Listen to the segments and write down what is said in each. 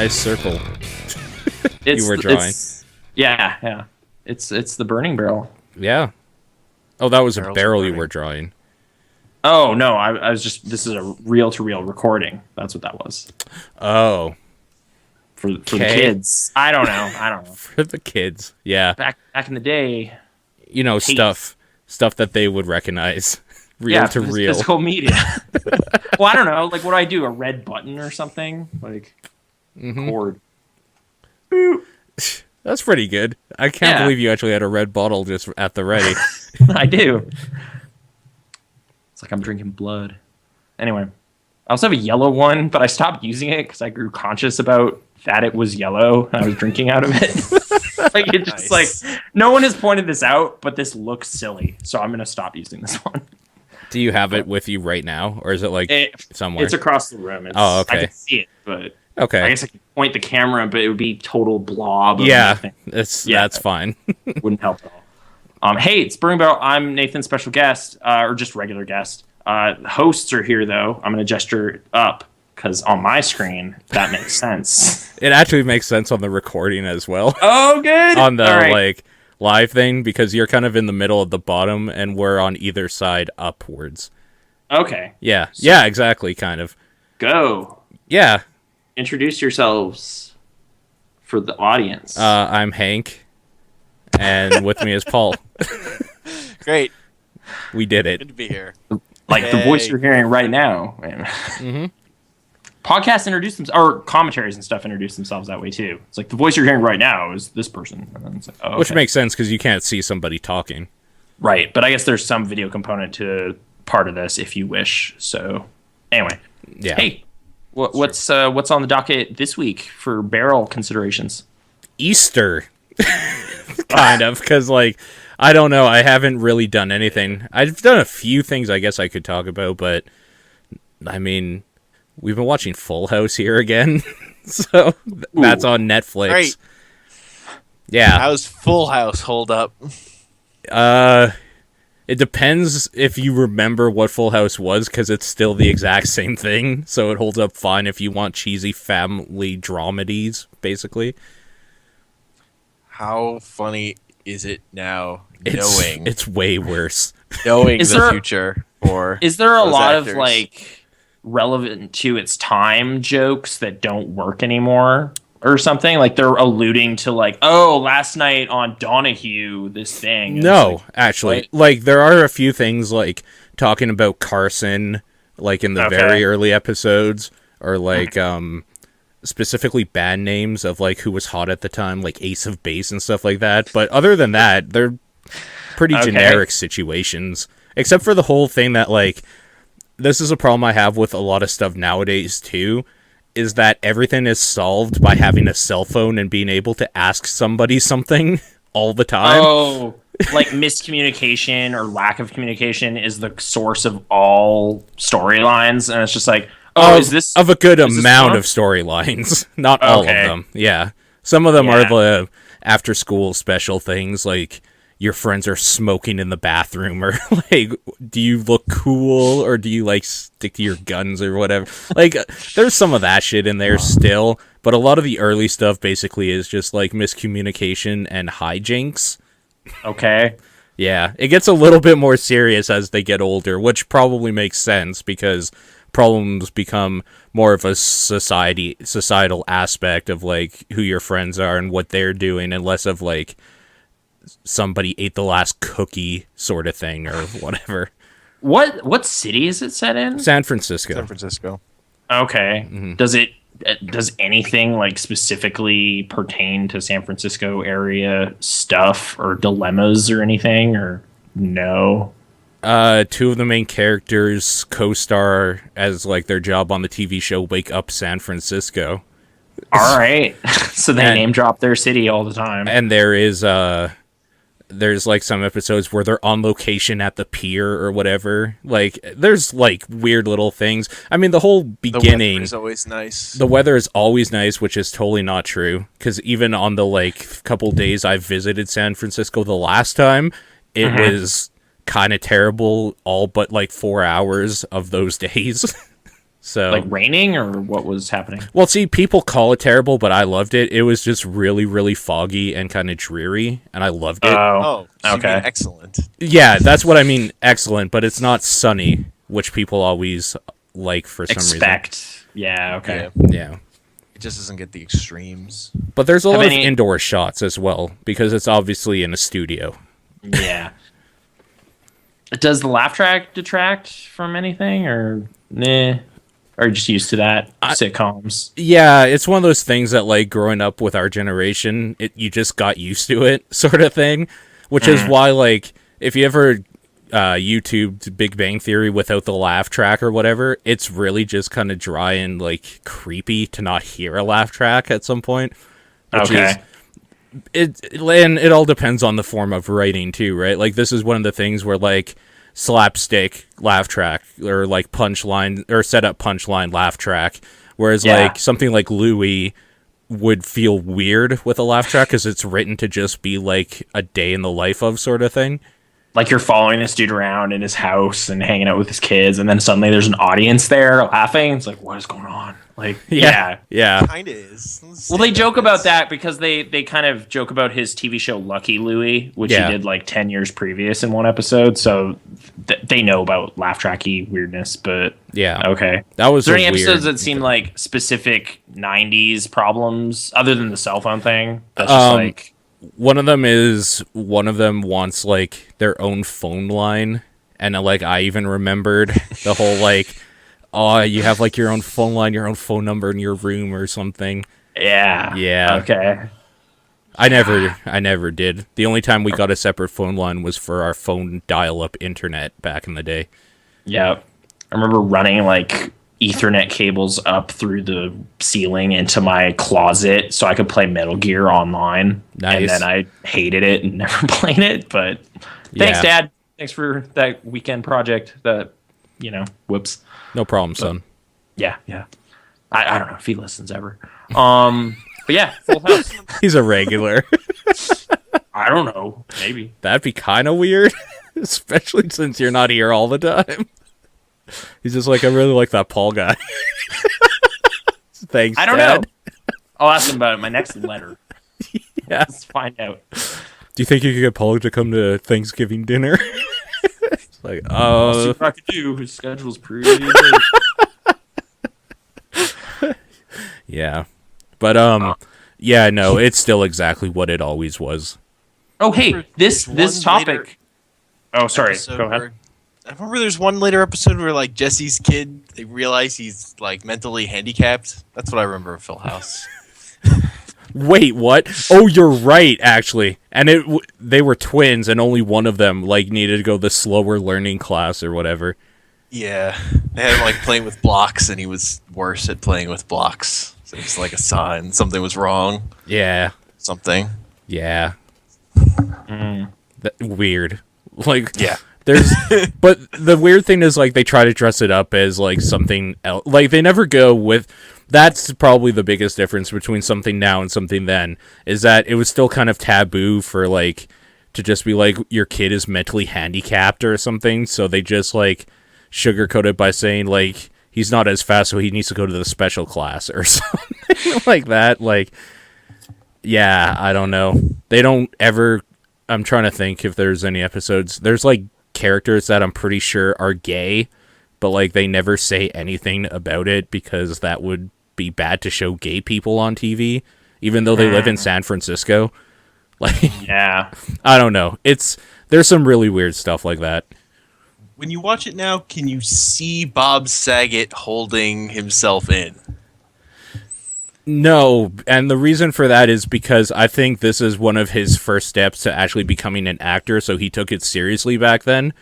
nice circle It's, you were drawing. Yeah. It's the burning barrel. Yeah. Oh, that was a Barrels barrel are you burning. were drawing. Oh no, I was just. This is a reel-to-reel recording. That's what that was Oh, for the Okay. kids. I don't know. for the kids. Yeah. Back in the day, You know, stuff that they would recognize. Reel to reel. physical media. Well, I don't know. Like, what do I do? A red button or something? Like, cord. That's pretty good. I can't Yeah. believe you actually had a red bottle just at the ready. I do. It's like I'm drinking blood. Anyway, I also have a yellow one, but I stopped using it because I grew conscious about that it was yellow and I was drinking out of it. Like, it just Nice. like no one has pointed this out, but this looks silly, so I'm gonna stop using this one. Do you have it with you right now, or is it like somewhere? It's across the room. Oh, okay. I can see it, but Okay. I guess I could point the camera, but it would be total blob. Of Yeah, nothing. that's fine. Wouldn't help at all. Hey, it's Burning Barrel. I'm Nathan's special guest, or just regular guest. Hosts are here, though. I'm going to gesture up because on my screen, that makes sense. It actually makes sense on the recording as well. Oh, good. On the All right. like live thing, because you're kind of in the middle of the bottom and we're on either side upwards. Okay, Yeah. Yeah, exactly, kind of. go. Yeah. Introduce yourselves for the audience. I'm Hank, and with me is Paul. Great. We did Good it. to be here. Like the voice Hey. you're hearing right now. Podcasts introduce themselves, or commentaries and stuff introduce themselves that way too. It's like the voice you're hearing right now is this person. And then it's like, oh, Which okay. makes sense because you can't see somebody talking. Right, but I guess there's some video component to part of this if you wish. So anyway, Yeah. hey, what's on the docket this week for barrel considerations? Easter. Kind of, because, like, I don't know. I haven't really done anything. I've done a few things I guess I could talk about, but, I mean, we've been watching Full House here again. So, that's on Netflix. Great. Yeah. How's Full House hold up? It depends if you remember what Full House was, because it's still the exact same thing. So it holds up fine if you want cheesy family dramedies, basically. How funny is it now, knowing It's way worse. knowing Is the there- future for Is there a those lot actors? of like relevant to its time jokes that don't work anymore or something? Like they're alluding to like, oh, last night on Donahue, this thing. And No, it's like, actually. what? Like, there are a few things, like, talking about Carson, like, in the Okay. very early episodes, or, like, specifically band names of, like, who was hot at the time, like Ace of Base and stuff like that. But other than that, they're pretty Okay. generic situations. Except for the whole thing that, like, this is a problem I have with a lot of stuff nowadays, too, is that everything is solved by having a cell phone and being able to ask somebody something all the time. Oh, like miscommunication or lack of communication is the source of all storylines, and it's just like, oh, is this of a good is this amount one? of storylines? Not all of Okay. them. Yeah, some of them are Yeah. the after school special things, like your friends are smoking in the bathroom, or like, do you look cool, or do you like stick to your guns or whatever? Like, there's some of that shit in there still, but a lot of the early stuff basically is just like miscommunication and hijinks. Okay. Yeah, it gets a little bit more serious as they get older, which probably makes sense because problems become more of a societal aspect of like who your friends are and what they're doing, and less of like somebody ate the last cookie sort of thing or whatever. What city is it set in? San Francisco. San Francisco. Okay. Mm-hmm. Does anything like specifically pertain to San Francisco area stuff or dilemmas or anything, or no? Two of the main characters co-star as like their job on the TV show Wake Up San Francisco. All right. So they And- name drop their city all the time. And there's like some episodes where they're on location at the pier or whatever. Like, there's like weird little things. I mean, the whole The beginning, weather is always nice. the weather is always nice, which is totally not true. Because even on the like couple days I visited San Francisco the last time, it was kind of terrible all but like 4 hours of those days. So Like raining, or what was happening? well, see, people call it terrible, but I loved it. It was just really, really foggy and kind of dreary, and I loved it. Oh, so you mean okay. excellent. Yeah, that's what I mean. Excellent, but it's not sunny, which people always like for some Expect. Yeah. Okay. Yeah. reason. Yeah. It just doesn't get the extremes. But there's a How lot many- of indoor shots as well, because it's obviously in a studio. Yeah. Does the laugh track detract from anything, or nah? Or just used to that sitcoms? Yeah, it's one of those things that, like, growing up with our generation, you just got used to it, sort of thing. Which is why, like, if you ever YouTubed Big Bang Theory without the laugh track or whatever, it's really just kind of dry and, like, creepy to not hear a laugh track at some point. Which Okay. and it all depends on the form of writing too, right? Like, this is one of the things where, like, slapstick laugh track or like punchline or set up punchline laugh track, whereas Yeah. like something like Louis would feel weird with a laugh track because it's written to just be like a day in the life of sort of thing. Like you're following this dude around in his house and hanging out with his kids, and then suddenly there's an audience there laughing. It's like, what is going on? Like, yeah. Kind of is. Well, they joke about that because they kind of joke about his TV show Lucky Louie, which Yeah. he did like 10 years previous in one episode. So they know about laugh tracky weirdness, but Yeah. okay. That was Is there a any episodes weird- that seem like specific 90s problems other than the cell phone thing? That's just like, One of them wants like their own phone line, and like I even remembered the whole like, oh, you have like your own phone line, your own phone number in your room or something. yeah. Yeah. Okay. I never did. The only time we got a separate phone line was for our phone dial-up internet back in the day. Yeah. I remember running like Ethernet cables up through the ceiling into my closet so I could play Metal Gear online. Nice. And then I hated it and never played it. But thanks, Yeah. Dad. Thanks for that weekend project. That, whoops. No problem, son. Yeah, yeah. I don't know if he listens ever. But yeah, Full House. He's a regular. I don't know. Maybe. That'd be kind of weird, especially since you're not here all the time. He's just like, I really like that Paul guy. Thanks, I don't Dad. know. I'll ask him about it in my next letter. Yeah. Let's find out. Do you think you could get Paul to come to Thanksgiving dinner? It's like, See what I could do. His schedule's pretty big. yeah. But, yeah, no, it's still exactly what it always was. Oh, hey, this One topic. later Oh, sorry. episode Go ahead. where- I remember there's one later episode where like Jesse's kid, they realize he's like mentally handicapped. That's what I remember of Full House. Wait, what? Oh, you're right, actually. And they were twins, and only one of them like needed to go the slower learning class or whatever. Yeah, they had him like playing with blocks, and he was worse at playing with blocks. So it's like a sign something was wrong. Yeah, Something. yeah. Weird. Like, Yeah. there's, but the weird thing is like they try to dress it up as like something else. Like they never go with. That's probably the biggest difference between something now and something then, is that it was still kind of taboo for like to just be like your kid is mentally handicapped or something. So they just like sugarcoat it by saying like he's not as fast, so he needs to go to the special class or something like that. Like, yeah, I don't know. They don't ever. I'm trying to think if there's any episodes. There's like characters that I'm pretty sure are gay, but like they never say anything about it because that would be bad to show gay people on TV, even though they live in San Francisco. Like, Yeah. I don't know. There's some really weird stuff like that. When you watch it now, can you see Bob Saget holding himself in? No, and the reason for that is because I think this is one of his first steps to actually becoming an actor, so he took it seriously back then.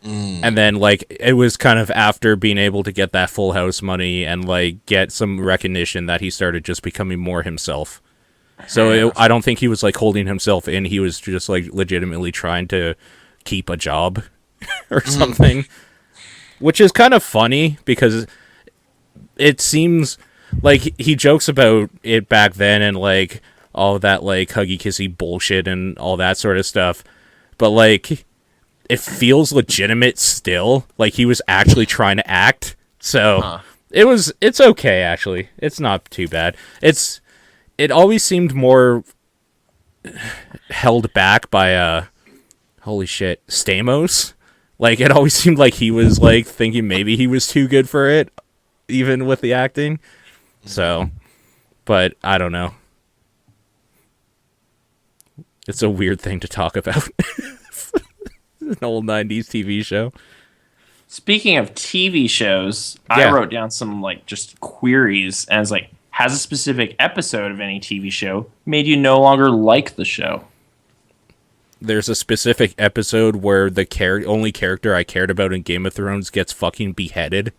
And then, like, it was kind of after being able to get that Full House money and, like, get some recognition that he started just becoming more himself. So I don't think he was, like, holding himself in. He was just, like, legitimately trying to keep a job or something. Which is kind of funny because it seems like he jokes about it back then and, like, all that, like, huggy-kissy bullshit and all that sort of stuff. But, like, it feels legitimate still. Like, he was actually trying to act. So, It's okay, actually. It's not too bad. It always seemed more held back by holy shit, Stamos. Like, it always seemed like he was like thinking maybe he was too good for it, even with the acting. So, but I don't know. It's a weird thing to talk about. An old 90s TV show. Speaking of TV shows, Yeah. I wrote down some like just queries as like, has a specific episode of any TV show made you no longer like the show? There's a specific episode where the only character I cared about in Game of Thrones gets fucking beheaded.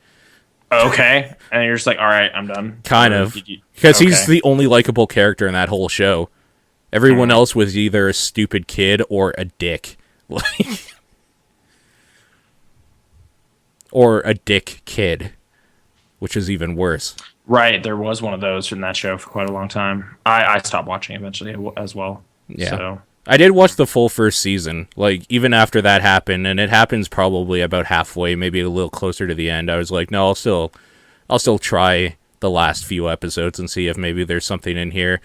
Okay, and you're just like, all right, I'm done. Kind Or of. did you- Because he's okay. the only likable character in that whole show. Everyone else was either a stupid kid or a dick. Like, or a dick kid, which is even worse. Right, there was one of those from that show for quite a long time. I stopped watching eventually as well. Yeah. So, I did watch the full first season, like, even after that happened, and it happens probably about halfway, maybe a little closer to the end. I was like, no, I'll still try the last few episodes and see if maybe there's something in here.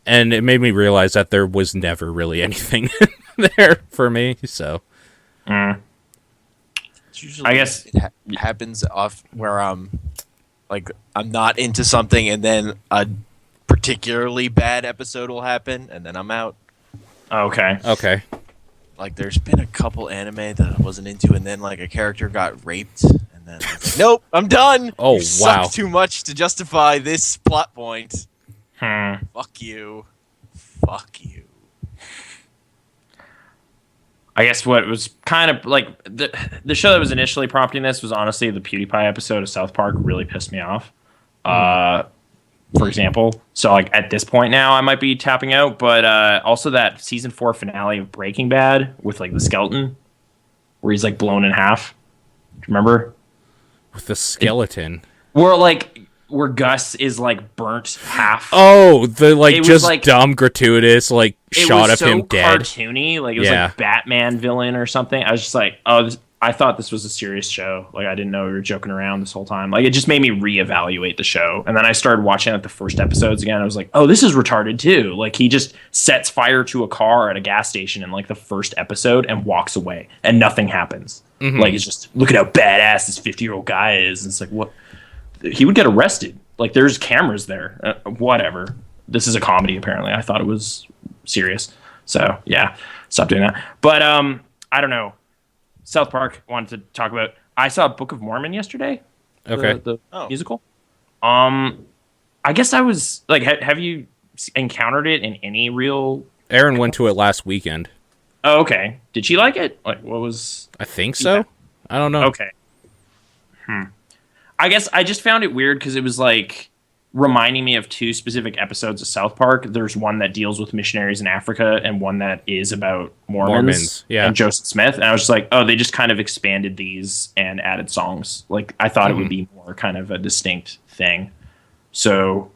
And it made me realize that there was never really anything there for me, so. It's usually I guess- it happens off where like I'm not into something, and then a particularly bad episode will happen, and then I'm out. okay. Okay. Like there's been a couple anime that I wasn't into, and then like a character got raped, and then I was like, nope, I'm done. Oh, You suck wow. too much to justify this plot point. Hmm. Fuck you. Fuck you. I guess what was kind of like the show that was initially prompting this was honestly the PewDiePie episode of South Park really pissed me off. For example, so like at this point now I might be tapping out, but also that season 4 finale of Breaking Bad with like the skeleton where he's like blown in half. Do you remember? With the skeleton. Where Gus is like burnt half. Oh, the like It was, just like- dumb, gratuitous like It shot was of so him dead. cartoony, like it was Yeah. like Batman villain or something. I was just like, I thought this was a serious show. Like I didn't know we were joking around this whole time. Like it just made me reevaluate the show. And then I started watching like the first episodes again. I was like, oh, this is retarded too. Like he just sets fire to a car at a gas station in like the first episode and walks away, and nothing happens. Like it's just look at how badass this 50-year-old guy is. And it's like what he would get arrested. Like there's cameras there. Whatever. This is a comedy apparently. I thought it was serious. So yeah, stop doing that. But I don't know. South Park wanted to talk about. I saw Book of Mormon yesterday. Okay. The Oh. musical. I guess I was like, have you encountered it in any real? Aaron went to it last weekend. Oh, okay. Did she like it? Like, what was? I think so. Yeah. I don't know. Okay. I guess I just found it weird because it was like reminding me of two specific episodes of South Park. There's one that deals with missionaries in Africa and one that is about Mormons, yeah. and Joseph Smith. And I was just like, oh, they just kind of expanded these and added songs. Like I thought it would be more kind of a distinct thing. So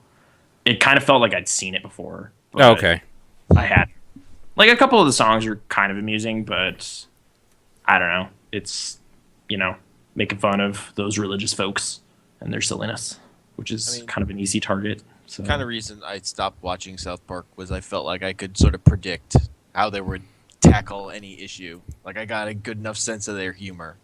it kind of felt like I'd seen it before. but Oh, okay. I had like a couple of the songs are kind of amusing, but I don't know. It's, making fun of those religious folks and their silliness, which is I mean, kind of an easy target. So Kind of reason I stopped watching South Park was I felt like I could sort of predict how they would tackle any issue. Like I got a good enough sense of their humor.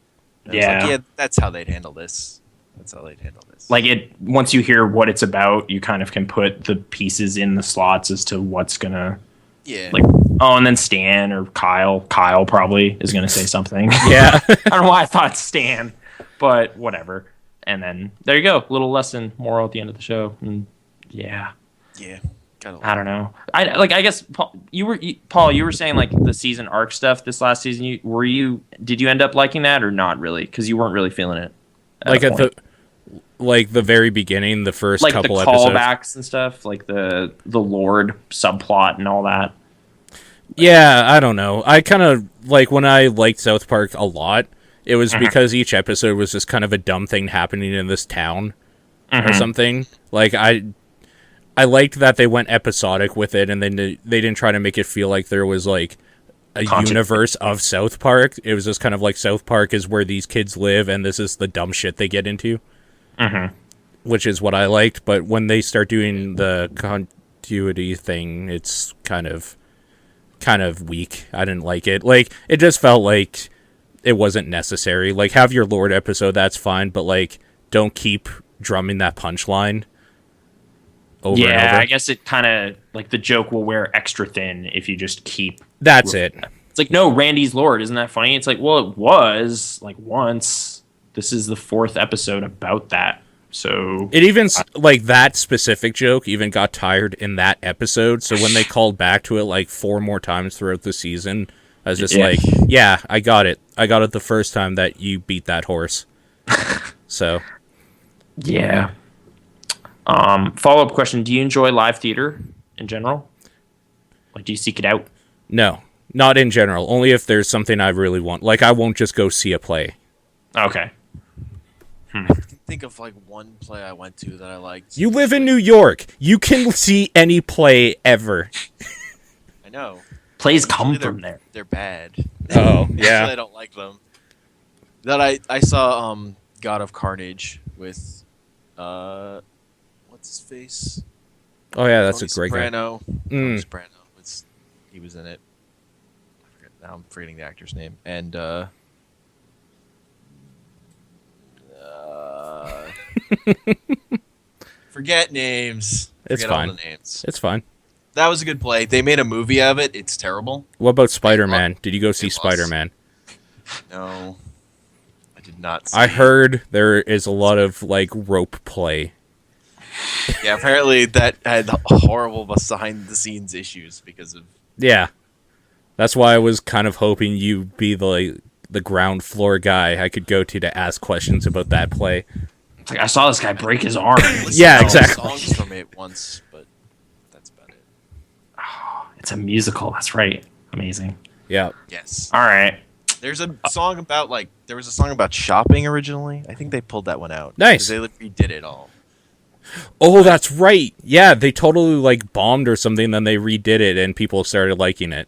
And I was Yeah. like, yeah, that's how they'd handle this. That's how they'd handle this. like it, once you hear what it's about, you kind of can put the pieces in the slots as to what's gonna yeah, like. Oh, and then Stan or Kyle. Kyle probably is gonna say something. Yeah. I don't know why I thought Stan, but whatever. And then there you go, little lesson, moral at the end of the show. And yeah, yeah. Gotta I don't know. I guess Paul, you were saying like the season arc stuff this last season. Did you end up liking that or not really? Because you weren't really feeling it. Like a at the very beginning, the first like couple the episodes. callbacks and stuff, like the Lord subplot and all that. Yeah, I don't know. I kind of like when I liked South Park a lot. It was because each episode was just kind of a dumb thing happening in this town or something. Like I liked that they went episodic with it, and then they didn't try to make it feel like there was like a universe of South Park. It was just kind of like South Park is where these kids live, and this is the dumb shit they get into. which is what I liked. But when they start doing the continuity thing, it's kind of weak. I didn't like it. Like, it just felt like it wasn't necessary. Like, have your Lord episode, that's fine, but like, don't keep drumming that punchline over and over. I guess it kind of like the joke will wear extra thin if you just keep. That's it. It's like, no, Randy's Lord. Isn't that funny? It's like, well, it was like once. This is the 4th episode about that. So It even, like, that specific joke even got tired in that episode. So when they called back to it, like, 4 more times throughout the season, I was just like, yeah, I got it. I got it the first time that you beat that horse. So. yeah. Follow-up question. Do you enjoy live theater in general? Like, do you seek it out? No, not in general. Only if there's something I really want. Like, I won't just go see a play. Okay. I can think of like one play I went to that I liked. You live in New York. You can see any play ever. I know. Plays come Usually from there. They're bad. Oh, Usually yeah. I don't like them. That I saw God of Carnage with what's his face? Oh, yeah, that's Tony a great guy. Soprano. Mm. Tony Soprano. He was in it. Now I'm forgetting the actor's name. And forget names. It's Forget fine. all the names. It's fine. That was a good play. They made a movie of it. It's terrible. What about Spider-Man? Did you go see It was. Spider-Man? No, I did not see I it. heard there is a lot of, like, rope play. Yeah, apparently that had horrible behind-the-scenes issues because of... Yeah. That's why I was kind of hoping you'd be the ground floor guy I could go to ask questions about that play. It's like, I saw this guy break his arm. Yeah, Listened to exactly. songs from it once, but that's about it. It's a musical. That's right. Amazing. Yeah. Yes. All right. There's a song about, like... There was a song about shopping originally. I think they pulled that one out. Nice. 'Cause they redid it all. Oh, that's right. Yeah, they totally, like, bombed or something, then they redid it, and people started liking it.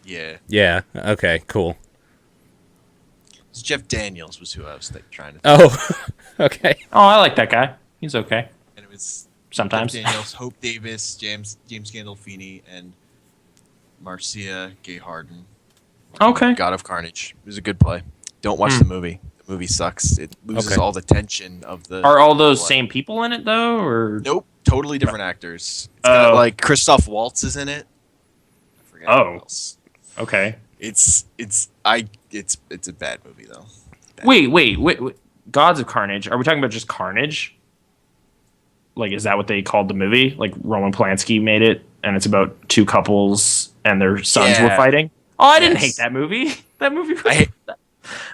Yeah. Yeah. Okay, cool. It's Jeff Daniels was who I was trying to... Oh, okay. Oh, I like that guy. He's okay. And it was... Sometimes. Jeff Daniels, Hope Davis, James Gandolfini, and Marcia Gay Harden. Okay. God of Carnage. It was a good play. Don't watch the movie. The movie sucks. It loses Okay. all the tension of the... Are all those play. same people in it though, or Nope. Totally different actors. It's got, like, Christoph Waltz is in it. I forget Oh. who else. okay? It's a bad movie though. Wait. Gods of Carnage. Are we talking about just Carnage? Like, is that what they called the movie? Like, Roman Polanski made it, and it's about 2 couples and their sons were Yeah. fighting. Oh, I didn't Yes. hate that movie. That movie was... I hate-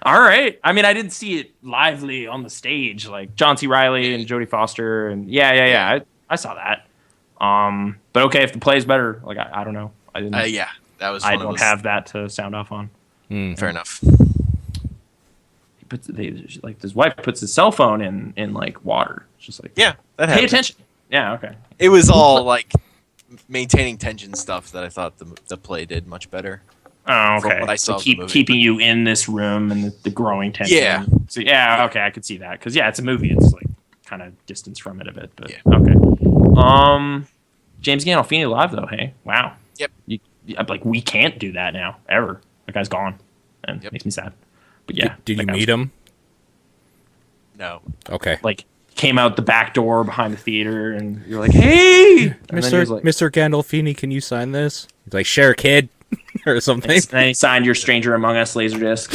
All right. I mean, I didn't see it lively on the stage, like John C. Reilly and Jodie Foster, and yeah. I saw that. But okay, if the play's better, like I don't know. I didn't. Yeah, that was. I one of don't those- have that to sound off on. Fair enough. But like his wife puts his cell phone in like water. It's just like, Yeah, that pay happened. attention. Yeah, okay. It was all like maintaining tension stuff that I thought the play did much better. Oh, From okay. what I saw So of the movie, keeping you in this room and the growing tension. Yeah. So yeah, okay, I could see that because it's a movie. It's like kind of distance from it a bit, but Yeah. okay. James Gandolfini live though. Hey, wow. Yep. Like we can't do that now ever. That guy's gone, and Yep. makes me sad. But yeah, Did you that guy meet was- him? No. Okay. Like came out the back door behind the theater, and you're like, "Hey, and then he Mr. was like, Mr. Gandolfini, can you sign this? He's like, sure, kid. Or something. and then he signed your Stranger Among Us Laserdisc.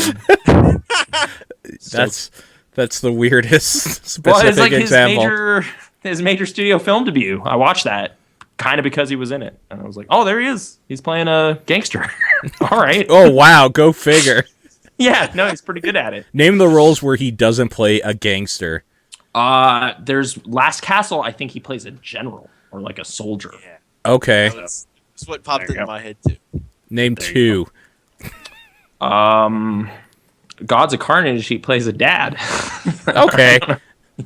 That's the weirdest specific Well, it's like example. his major studio film debut. I watched that kind of because he was in it, and I was like, "Oh, there he is. He's playing a gangster." All right. Oh wow, go figure. Yeah, no, he's pretty good at it. Name the roles where he doesn't play a gangster. There's Last Castle. I think he plays a general or like a soldier. Yeah. Okay. That's what popped There you into go. my head too. Name There you 2. Gods of Carnage. He plays a dad. Okay.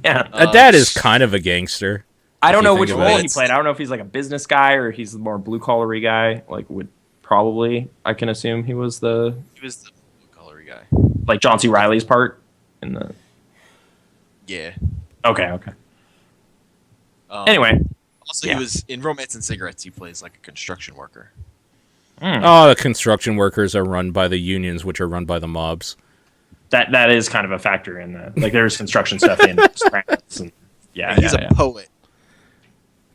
Yeah. A dad is kind of a gangster. I don't you know think which of role it. he played. I don't know if he's like a business guy or he's the more blue collary guy. Like would probably I can assume he was the He was the blue collar guy. like John C. Reilly's part in the. Yeah. Okay. Anyway, Also, yeah. he was in Romance and Cigarettes. He plays like a construction worker. Oh, the construction workers are run by the unions, which are run by the mobs. that is kind of a factor in that. Like, there's construction stuff in Sopranos, and And he's a poet.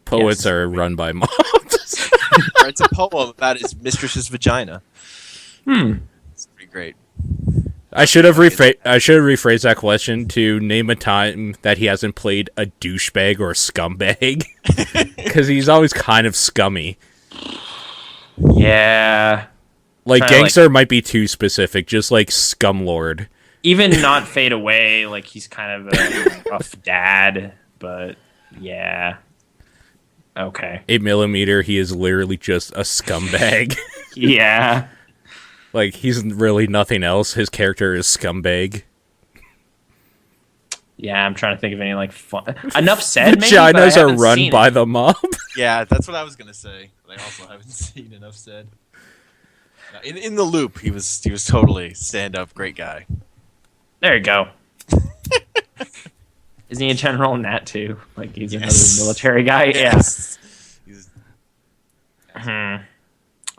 Poets Yes. are run by mobs. Writes a poem about his mistress's vagina. It's pretty great. I should have rephrased that question to name a time that he hasn't played a douchebag or a scumbag, because he's always kind of scummy. Yeah. Like Kinda gangster might be too specific, just like scumlord. Even not Fade Away, like, he's kind of a rough dad, but yeah. Okay. 8mm, he is literally just a scumbag. Yeah. Like, he's really nothing else. His character is scumbag. Yeah, I'm trying to think of any, like, fun. Enough said, maybe, but I Vaginas are haven't run seen by it. the mob. Yeah, that's what I was gonna say. But I also haven't seen enough said. No, in the Loop, he was totally stand up, great guy. There you go. Isn't he a general in that, too? Like, he's Yes. another military guy? Yes. He's- Yeah.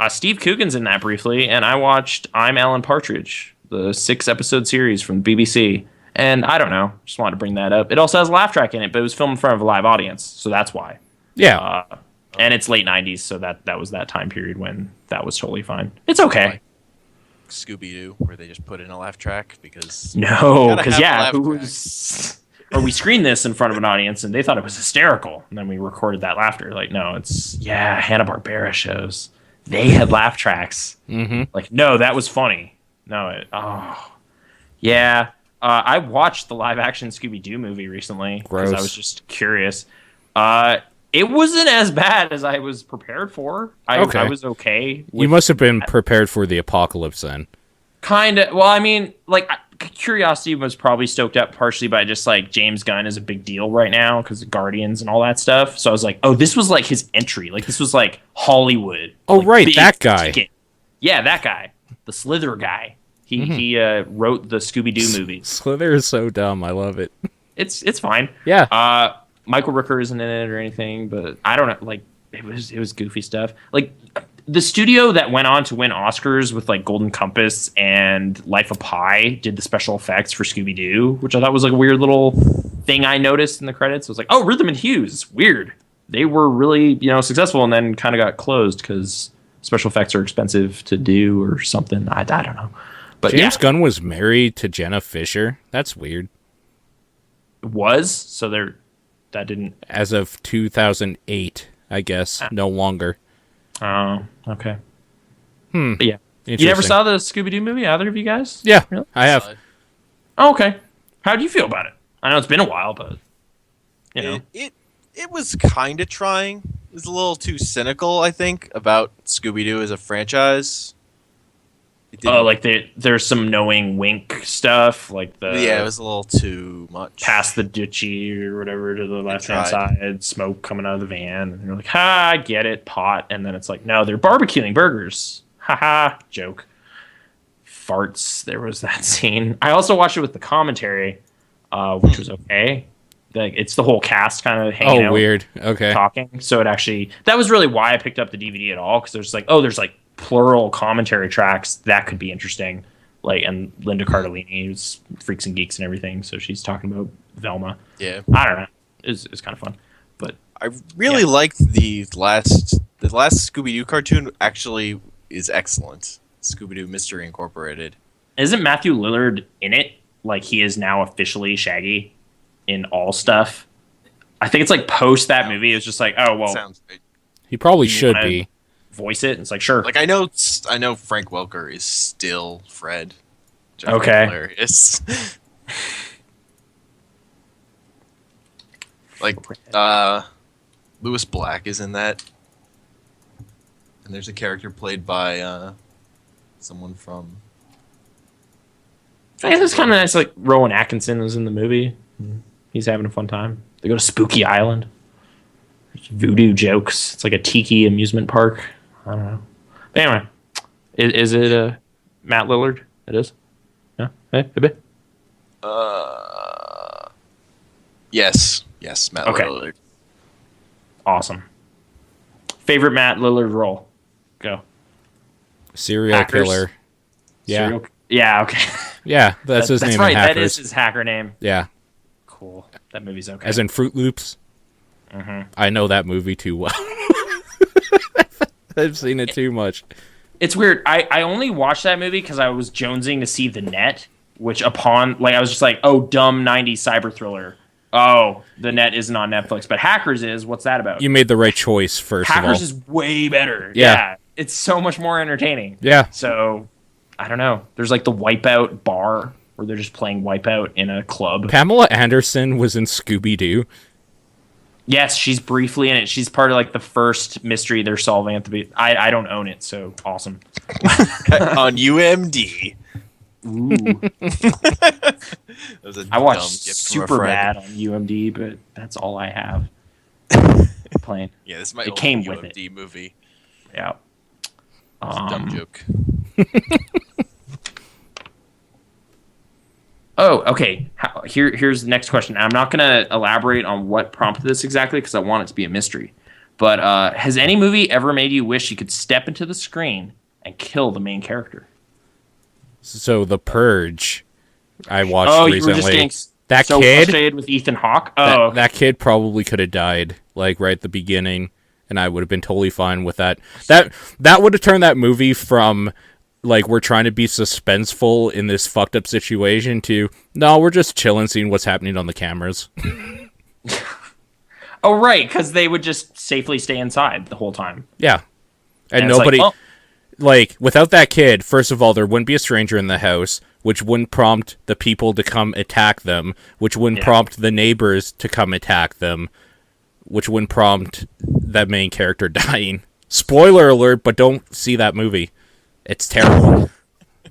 Steve Coogan's in that briefly, and I watched I'm Alan Partridge, the 6-episode series from BBC. And I don't know, just wanted to bring that up. It also has a laugh track in it, but it was filmed in front of a live audience, so that's why. Yeah. And it's late 90s, so that was that time period when that was totally fine. It's okay. Like Scooby Doo, where they just put in a laugh track because No, gotta because have a yeah, laugh who track. was? Or we screened this in front of an audience and they thought it was hysterical, and then we recorded that laughter. Like, no, it's Hanna-Barbera shows. They had laugh tracks. Mm-hmm. Like, no, that was funny. No, yeah. I watched the live-action Scooby-Doo movie recently because I Gross. was just curious. It wasn't as bad as I was prepared for. I was okay. You must have been prepared for the apocalypse then. Kind of. Well, I mean, like, curiosity was probably stoked up partially by just, like, James Gunn is a big deal right now because of Guardians and all that stuff. So I was like, oh, this was, like, his entry. Like, this was, like, Hollywood. Oh, like, right, big that guy. ticket. Yeah, that guy. The Slither guy. He wrote the Scooby-Doo movies. Slither is so dumb. I love it. It's fine. Yeah. Michael Rooker isn't in it or anything, but I don't know. Like, it was goofy stuff. Like, the studio that went on to win Oscars with, like, Golden Compass and Life of Pi did the special effects for Scooby-Doo, which I thought was, like, a weird little thing I noticed in the credits. It was like, oh, Rhythm and Hughes. Weird. They were really, successful and then kind of got closed because special effects are expensive to do or something. I don't know. But James Gunn was married to Jenna Fisher. That's weird. So that didn't. As of 2008, I guess. No longer. Oh, okay. But yeah. You never Interesting. saw the Scooby-Doo movie, either of you guys? Yeah, Really? I have. Oh, okay. How do you feel about it? I know it's been a while, but It was kind of trying. It was a little too cynical, I think, about Scooby Doo as a franchise. It didn't- like there's some knowing wink stuff, like the yeah, it was a little too much. past the ditchy or whatever to the left hand tried. side, smoke coming out of the van, and you're like, ha, I get it, pot, and then it's like, no, they're barbecuing burgers, haha, joke, farts. There was that scene. I also watched it with the commentary, which was okay. Like, it's the whole cast kind of hanging out. Oh, weird. Okay. Talking. So that was really why I picked up the DVD at all, because there's like, there's like plural commentary tracks that could be interesting. Like, and Linda Cardellini, who's Freaks and Geeks and everything, so she's talking about Velma. Yeah, I don't know. It's kind of fun, but I really liked the last Scooby Doo cartoon. Actually, is excellent. Scooby Doo Mystery Incorporated. isn't Matthew Lillard in it? Like, he is now officially Shaggy in all stuff. I think it's like post that movie. It's just like, oh well, Sounds great. He probably You should wanna- be. voice it. And it's like, sure. Like I know Frank Welker is still Fred. Which I find Okay. Hilarious. Like Lewis Black is in that, and there's a character played by someone from. I guess it's kind of nice. Like, Rowan Atkinson was in the movie. He's having a fun time. They go to Spooky Island. There's voodoo jokes. It's like a tiki amusement park. I don't know. But anyway, is it Matt Lillard? It is. Yeah. Hey, baby. Yes, Matt Okay. Lillard. Awesome. Favorite Matt Lillard role? Go. Serial Hackers? killer. Yeah. Yeah, okay. Yeah, that's his name right. in That Hackers. is his hacker name. Yeah. Cool. That movie's okay. As in Fruit Loops. Mm-hmm. I know that movie too well. I've seen it too much. It's weird. I only watched that movie because I was jonesing to see The Net, which I was just like, oh, dumb 90s cyber thriller. Oh, The Net isn't on Netflix, but Hackers is. What's that about? You made the right choice, first Hackers of all. is way better. Yeah. It's so much more entertaining. Yeah. So, I don't know. There's like the Wipeout bar where they're just playing Wipeout in a club. Pamela Anderson was in Scooby-Doo. Yes, she's briefly in it. She's part of like the first mystery they're solving at the beginning. I don't own it, so awesome. On UMD. Ooh. That was a I watched dumb gift from a friend. Superbad on UMD, but that's all I have. Playing. Yeah, this is my It old came with UMD movie. Yeah. It's a dumb joke. Oh, okay. Here's the next question. I'm not going to elaborate on what prompted this exactly because I want it to be a mystery. But has any movie ever made you wish you could step into the screen and kill the main character? So The Purge, I watched Oh, recently. you were just getting that so kid, frustrated with Ethan Hawke? that, Oh, that kid probably could have died, like right at the beginning, and I would have been totally fine with that. That would have turned that movie from like we're trying to be suspenseful in this fucked up situation to no, we're just chilling, seeing what's happening on the cameras. oh, right, because they would just safely stay inside the whole time. Yeah, and And it's nobody. Like, Like, without that kid, first of all, there wouldn't be a stranger in the house, which wouldn't prompt the people to come attack them, which wouldn't prompt the neighbors to come attack them, which wouldn't prompt that main character dying. Spoiler alert, but don't see that movie. It's terrible.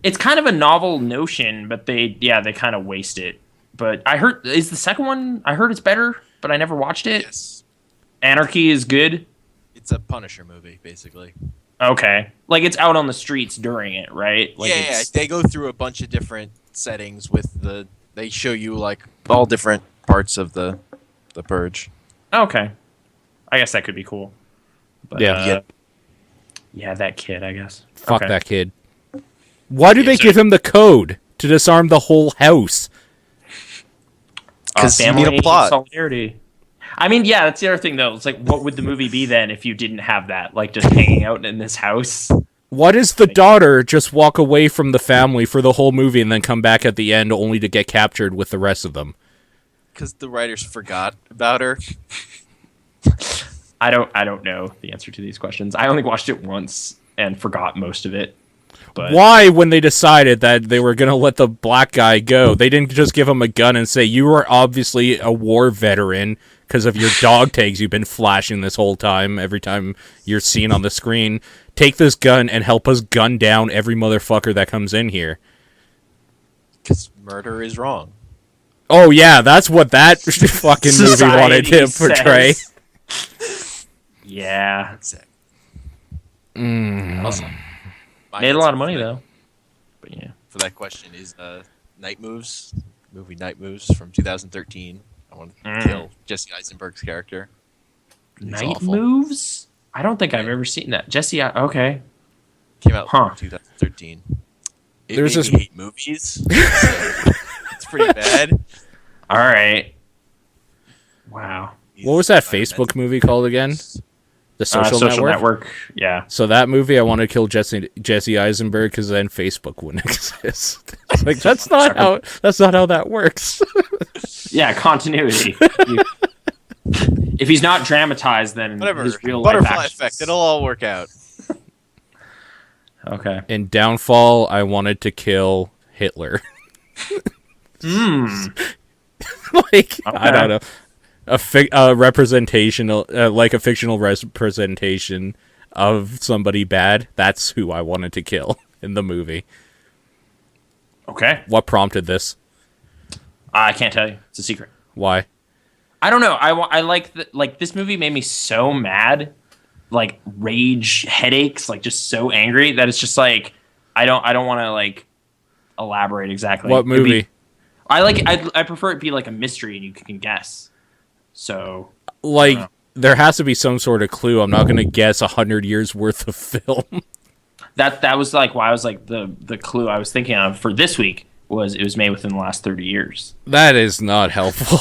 it's kind of a novel notion, but they kind of waste it. But I heard, is the second one, I heard it's better, but I never watched it. Yes. Anarchy is good. It's a Punisher movie, basically. Okay. Like it's out on the streets during it, right? Like Yeah, they go through a bunch of different settings they show you like all different parts of the Purge. Okay. I guess that could be cool. But, Yeah. yeah, that kid, I guess. Fuck Okay. that kid. Why do they give him the code to disarm the whole house? 'Cause you family need a plot. solidarity. I mean, yeah, that's the other thing, though. It's like, what would the movie be then if you didn't have that? Like, just hanging out in this house? Why does the daughter just walk away from the family for the whole movie and then come back at the end only to get captured with the rest of them? Because the writers forgot about her. I don't know the answer to these questions. I only watched it once and forgot most of it. But Why, when they decided that they were going to let the black guy go, they didn't just give him a gun and say, you are obviously a war veteran because of your dog tags you've been flashing this whole time every time you're seen on the screen. Take this gun and help us gun down every motherfucker that comes in here. Because murder is wrong. Oh, yeah, that's what that fucking movie wanted to Society portray. says. Yeah. Exactly. Mm. Awesome. My Made a lot answer of money, for that- though. But yeah. For that question is Night Moves, movie Night Moves from 2013. I want to kill Jesse Eisenberg's character. He's Night awful. Moves? I don't think I've ever seen that. Jesse, okay. Came out Huh. in 2013. It There's made this- me hate movies. So it's pretty bad. All right. Wow. What was that Facebook movie called again? The Social, Network? Yeah. So that movie, I want to kill Jesse Eisenberg because then Facebook wouldn't exist. Like that's not how that works. Yeah, continuity. If he's not dramatized, then Whatever. his real life Butterfly actions. effect. It'll all work out. Okay. In Downfall, I wanted to kill Hitler. Like I don't know, a representational, like a fictional representation of somebody bad. That's who I wanted to kill in the movie. Okay. What prompted this? I can't tell you. It's a secret. Why? I don't know. I like this movie made me so mad, like rage headaches, like just so angry that it's just like I don't want to like elaborate exactly. What movie? I prefer it be like a mystery and you can guess. So Like there has to be some sort of clue. I'm not going to guess 100 years worth of film. That was like why I was like the clue I was thinking of for this week was it was made within the last 30 years. That is not helpful.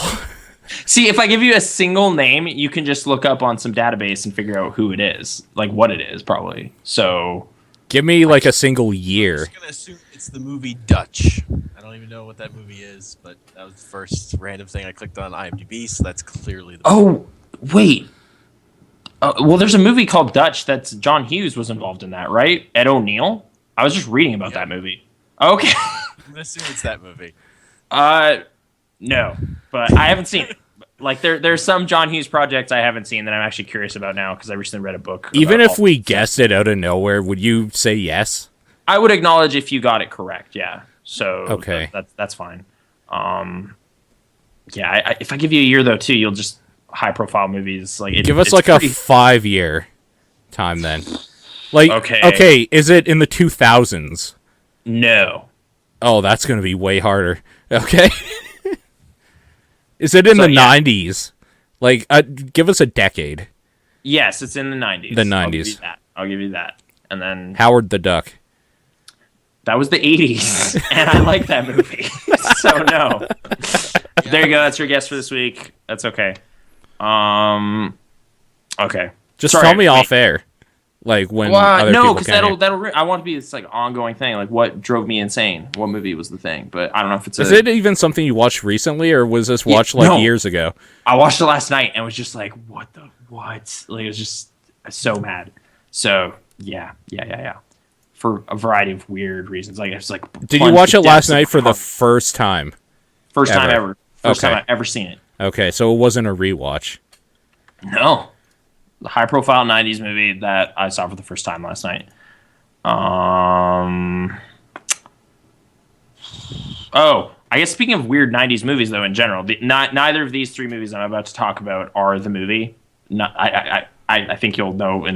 See, if I give you a single name, you can just look up on some database and figure out who it is, like what it is, probably. So, Give me like a single I'm year. just gonna assume it's the movie Dutch. I don't even know what that movie is, but that was the first random thing I clicked on IMDb, so that's clearly the. oh wait, well, there's a movie called Dutch that's John Hughes was involved in that, right? Ed O'Neill. I was just reading about that movie. Okay. I'm gonna assume it's that movie. No, but I haven't seen it. Like there's some John Hughes projects I haven't seen that I'm actually curious about now because I recently read a book. Even about if we guessed it out of nowhere, would you say yes? I would acknowledge if you got it correct. Yeah. So Okay. that's fine. Yeah. If I give you a year though too, you'll just high profile movies like Give us it's like a pretty- 5-year time then. Like Okay. Is it in the 2000s? no. Oh, that's going to be way harder. Okay. Is it in So, the yeah. 90s? Like give us a decade. Yes, it's in the 90s. The I'll give 90s. you that. I'll give you that. And then Howard the Duck. that was the 80s, and I like that movie. So no. There you go. That's your guess for this week. That's okay. Okay. Just Sorry, tell me wait. off air. Like when other no, people because can hear. I want to be this like ongoing thing. Like what drove me insane? What movie was the thing? But I don't know if it's. Is it even something you watched recently, or was this watched like no. years ago? I watched it last night and was just like, what the what? Like it was just so mad. So yeah. For a variety of weird reasons. Like it's like. Did you watch it last night for the first time? first time ever? ever? First Okay. time I've ever seen it. Okay, so it wasn't a rewatch. No. The high profile 90s movie that I saw for the first time last night. Oh, I guess speaking of weird 90s movies, though, in general, neither of these three movies I'm about to talk about are the movie. I think you'll know.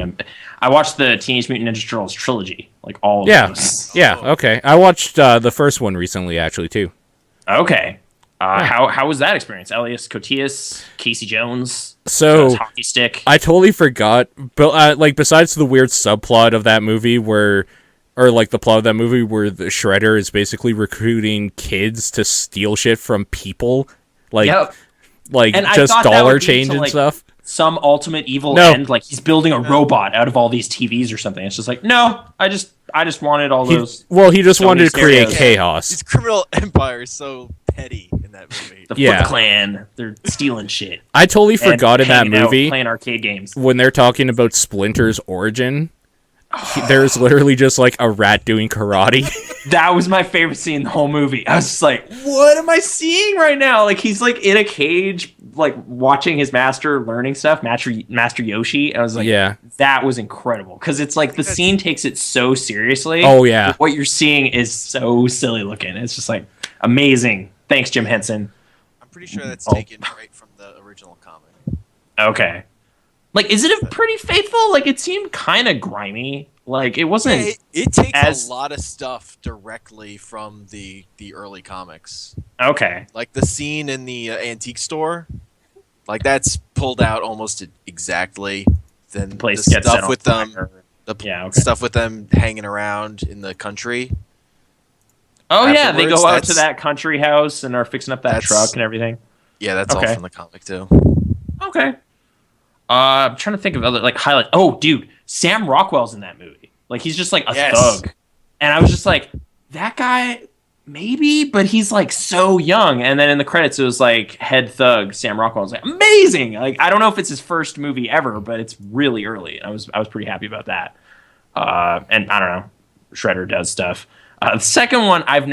I watched the Teenage Mutant Ninja Turtles trilogy, like all of those. Yeah, okay. I watched the first one recently, actually, too. Okay. How was that experience? Elias Koteas, Casey Jones, So hockey stick. I totally forgot, but like besides the weird subplot of that movie the plot of that movie where the Shredder is basically recruiting kids to steal shit from people, like Yep. like And I just thought that dollar would be change to, and like, stuff. Some ultimate evil No. end, like he's building a robot out of all these TVs or something. It's just like, no, I just wanted all those. He just so wanted many to create stereotypes. chaos. His criminal empire is so petty in that movie. The Yeah. Foot Clan, they're stealing shit. I totally and forgot in that hanging out, movie playing arcade games. when they're talking about Splinter's origin. There's literally just like a rat doing karate. That was my favorite scene in the whole movie. I was just like, what am I seeing right now? Like he's like in a cage, like watching his master learning stuff, Master Yoshi. I was like, Yeah. that was incredible because it's like the scene takes it so seriously. Oh, yeah. But what you're seeing is so silly looking. It's just like amazing. Thanks, Jim Henson. I'm pretty sure that's Oh. taken right from the original comic. Okay. Like, is it a pretty faithful? Like, it seemed kind of grimy. Like, it wasn't. Yeah, it takes as- a lot of stuff directly from the early comics. Okay. Like the scene in the antique store, like that's pulled out almost exactly. Then the Place gets set stuff on with them, fire. the Yeah, okay. stuff with them hanging around in the country. Oh, yeah. They afterwards, go out to that's- that country house and are fixing up that That's- truck and everything. Yeah, that's all Okay. from the comic too. Okay. I'm trying to think of other, like, highlights. Oh, dude. Sam Rockwell's in that movie. Like, he's just, like, a Yes. thug. And I was just like, that guy, maybe, but he's, like, so young. And then in the credits, it was, like, head thug Sam Rockwell. I was like, amazing! Like, I don't know if it's his first movie ever, but it's really early. I was pretty happy about that. And I don't know. Shredder does stuff. The second one I'd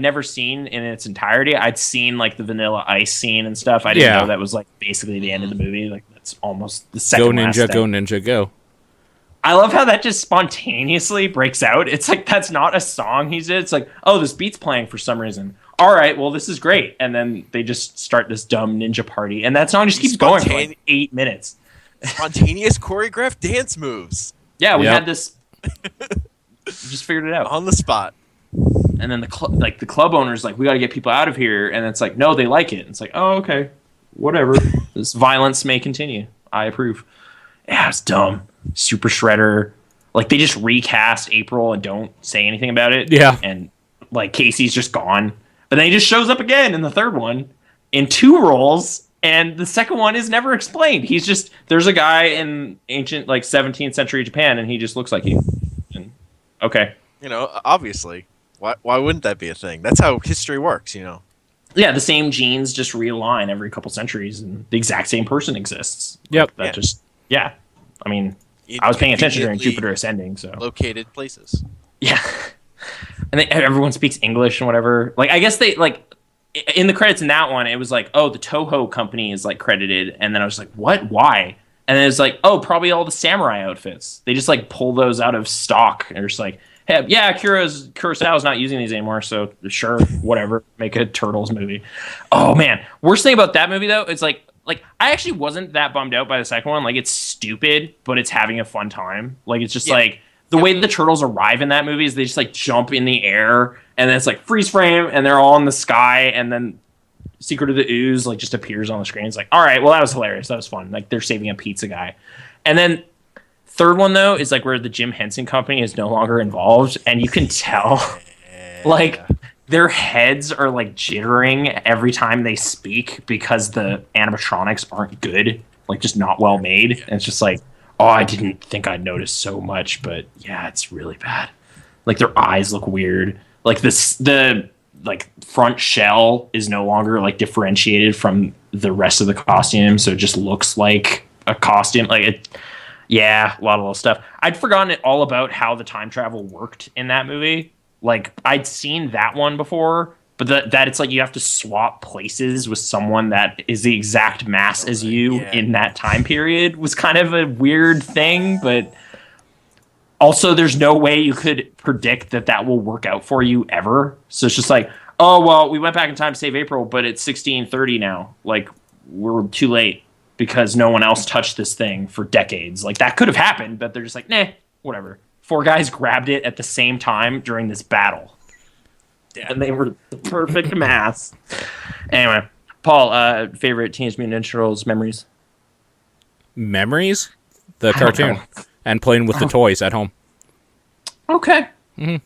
never seen in its entirety. I'd seen like the Vanilla Ice scene and stuff. I didn't Yeah. know that was like basically the end of the movie. Like that's almost the Go second last ninja, thing. go ninja, go. I love how that just spontaneously breaks out. It's like that's not a song he did. It's like, oh, this beat's playing for some reason. All right, well, this is great. And then they just start this dumb ninja party, and that song just keeps going for like 8 minutes. Spontaneous choreographed dance moves Yeah, we Yep. had this. Just figured it out. on the spot. And then the club owner's like, we got to get people out of here. And it's like, no, they like it. And it's like, oh, okay, whatever. This violence may continue. I approve. Yeah, it's dumb. Super Shredder. Like, they just recast April and don't say anything about it. Yeah. And, like, Casey's just gone. But then he just shows up again in the third one in 2 roles, and the second one is never explained. He's just, there's a guy in ancient, like, 17th century Japan, and he just looks like you. And, okay. You know, obviously. Why wouldn't that be a thing? That's how history works, you know. Yeah, the same genes just realign every couple centuries, and the exact same person exists. Yep. Like, I mean, I was paying attention during Conveniently Jupiter Ascending, so. Located places. Yeah. And everyone speaks English and whatever. Like, I guess they, like, in the credits in that one, it was like, oh, the Toho company is, like, credited. And then I was like, what? Why? And then it was like, oh, probably all the samurai outfits. They just, like, pull those out of stock. And they're just like, hey, yeah, Kurosawa's not using these anymore, so sure, whatever. Make a Turtles movie. Oh, man. Worst thing about that movie, though, is, like, I actually wasn't that bummed out by the second one. Like, it's stupid, but it's having a fun time. Like, it's just, like... The way the turtles arrive in that movie is they just like jump in the air and then it's like freeze frame and they're all in the sky and then Secret of the Ooze like just appears on the screen. It's like, all right, well that was hilarious. That was fun. Like they're saving a pizza guy. And then third one though is like where the Jim Henson Company is no longer involved and you can tell like their heads are like jittering every time they speak because the animatronics aren't good, like just not well made. And it's just like, oh, I didn't think I'd notice so much, but yeah, it's really bad. Like their eyes look weird. Like the like front shell is no longer like differentiated from the rest of the costume, so it just looks like a costume. Like it, yeah, a lot of little stuff. I'd forgotten all about how the time travel worked in that movie. Like I'd seen that one before, but that it's like you have to swap places with someone that is the exact mass as you in that time period was kind of a weird thing, but also there's no way you could predict that will work out for you ever. So it's just like, oh, well, we went back in time to save April, but it's 1630 now. Like we're too late because no one else touched this thing for decades. Like that could have happened, but they're just like, nah, whatever. 4 guys grabbed it at the same time during this battle. And they were the perfect mass. Anyway, Paul, favorite Teenage Mutant Ninja Turtles memories? Memories? The cartoon. And playing with the toys at home. Okay. Mm-hmm.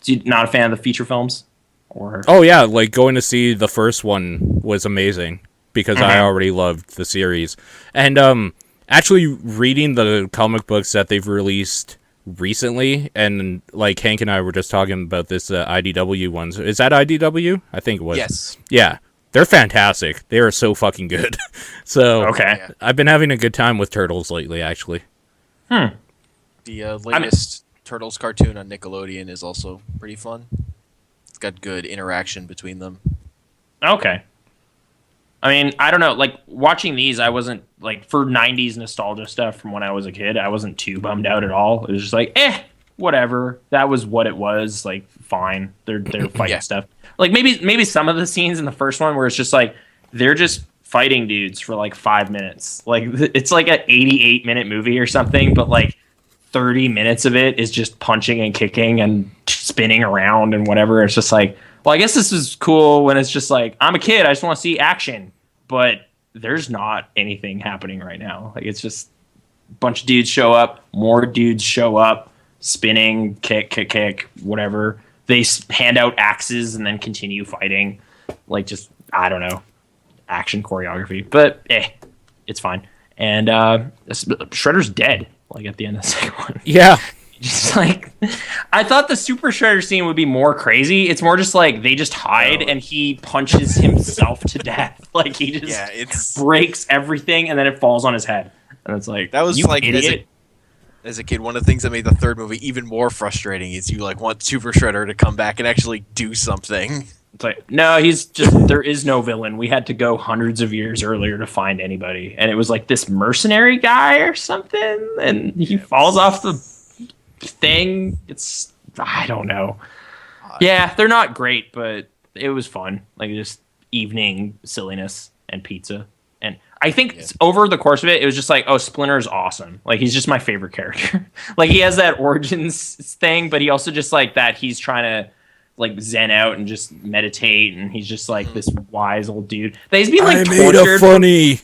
So you not a fan of the feature films? Or oh, yeah. Like, going to see the first one was amazing. Because I already loved the series. And actually reading the comic books that they've released recently, and like Hank and I were just talking about this IDW ones. Is that IDW? I think it was. Yes. Yeah. They're fantastic. They are so fucking good. So okay. I've been having a good time with Turtles lately, actually. The latest Turtles cartoon on Nickelodeon is also pretty fun. It's got good interaction between them. Okay. I mean, I don't know. Like, watching these, I wasn't, like, for 90s nostalgia stuff from when I was a kid, I wasn't too bummed out at all. It was just like, whatever. That was what it was. Like, fine. They're fighting stuff. Like, maybe some of the scenes in the first one where it's just like, they're just fighting dudes for, like, 5 minutes. Like, it's like an 88-minute movie or something, but, like, 30 minutes of it is just punching and kicking and spinning around and whatever. It's just like, well, I guess this is cool when it's just like, I'm a kid, I just want to see action. But there's not anything happening right now. Like, it's just a bunch of dudes show up, more dudes show up, spinning, kick, whatever. They hand out axes and then continue fighting. Like, just, I don't know, action choreography. But, it's fine. And Shredder's dead, like, at the end of the second one. Yeah. Just like, I thought the Super Shredder scene would be more crazy. It's more just like they just hide and he punches himself to death. Like he just breaks everything and then it falls on his head. And it's like, that was you like idiot. As a kid, one of the things that made the third movie even more frustrating is you like want Super Shredder to come back and actually do something. It's like, no, he's just, there is no villain. We had to go hundreds of years earlier to find anybody. And it was like this mercenary guy or something. And he falls off the thing. It's, I don't know. Yeah, they're not great, but it was fun. Like just evening silliness and pizza. And I think over the course of it, it was just like, oh, Splinter's awesome. Like he's just my favorite character. Like he has that origins thing, but he also just like that he's trying to like zen out and just meditate, and he's just like this wise old dude. That he's being like tortured. Made a funny.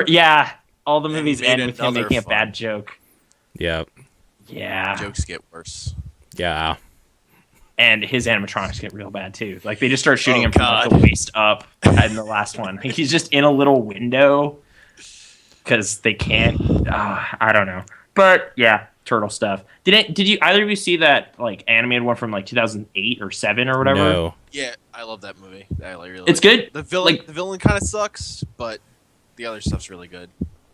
Yeah, all the movies he made end with him another making a fun. bad joke. Yeah. Yeah. Jokes get worse. Yeah. And his animatronics get real bad too. Like they just start shooting Oh, him from like, God. the waist up in the last one. Like, he's just in a little window because they can't. I don't know, but yeah, turtle stuff. Did you either of you see that like animated one from like 2008 or 7 or whatever? No. Yeah, I love that movie. I really It's like it. good. The villain kind of sucks, but the other stuff's really good.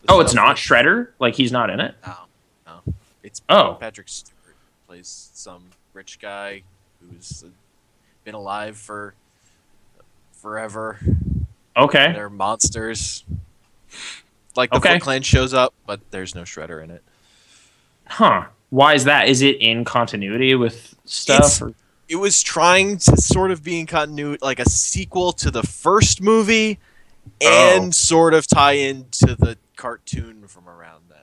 Oh, it's not Shredder. Like he's not in it. No. It's Oh. Patrick Stewart plays some rich guy who's been alive for forever. Okay. They're monsters. Like the Okay. Foot Clan shows up, but there's no Shredder in it. Huh. Why is that? Is it in continuity with stuff? It was trying to sort of be in continuity, like a sequel to the first movie, and sort of tie into the cartoon from around then.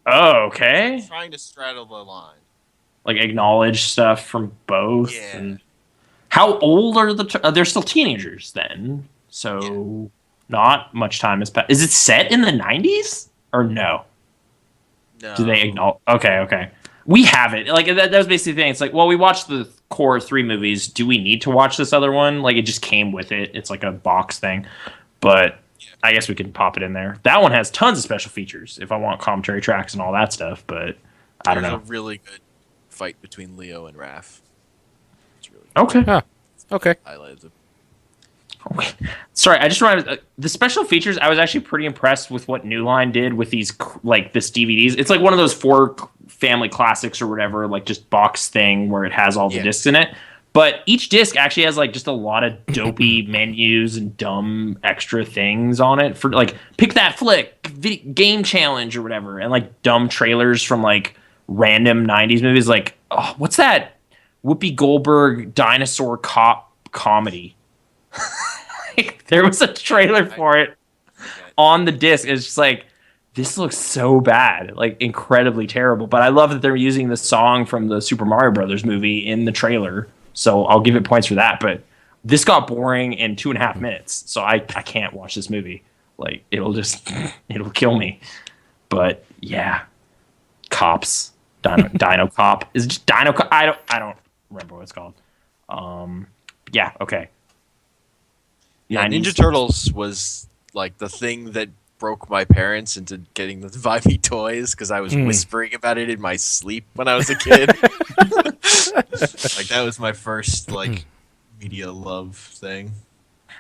Oh, okay. Trying to straddle the line. Like acknowledge stuff from both. Yeah. And how old are they're still teenagers then? So not much time has passed. Is it set in the 90s or no? No. Do they acknowledge? Okay. We have it. Like that was basically the thing. It's like, well, we watched the core 3 movies. Do we need to watch this other one? Like it just came with it. It's like a box thing. But I guess we can pop it in there. That one has tons of special features if I want commentary tracks and all that stuff. But I don't There's know. a really good fight between Leo and Raph. It's really Okay. Huh. Okay. highlighted. Sorry, I just remember the special features. I was actually pretty impressed with what New Line did with these like this DVDs. It's like one of those 4 family classics or whatever, like just box thing where it has all the discs in it. But each disc actually has like just a lot of dopey menus and dumb extra things on it for like pick that flick, game challenge or whatever, and like dumb trailers from like random 90s movies. Like, oh, what's that Whoopi Goldberg dinosaur cop comedy? There was a trailer for it on the disc. It's just like, this looks so bad, like incredibly terrible. But I love that they're using the song from the Super Mario Brothers movie in the trailer. So I'll give it points for that. But this got boring in 2.5 minutes. So I can't watch this movie. Like it'll kill me. But yeah, Cops, Dino Cop. Is it just Dino Cop? I don't remember what it's called. Yeah, okay. Yeah, 90s. Ninja Turtles was like the thing that broke my parents into getting them to buy me toys because I was whispering about it in my sleep when I was a kid. Like that was my first like media love thing.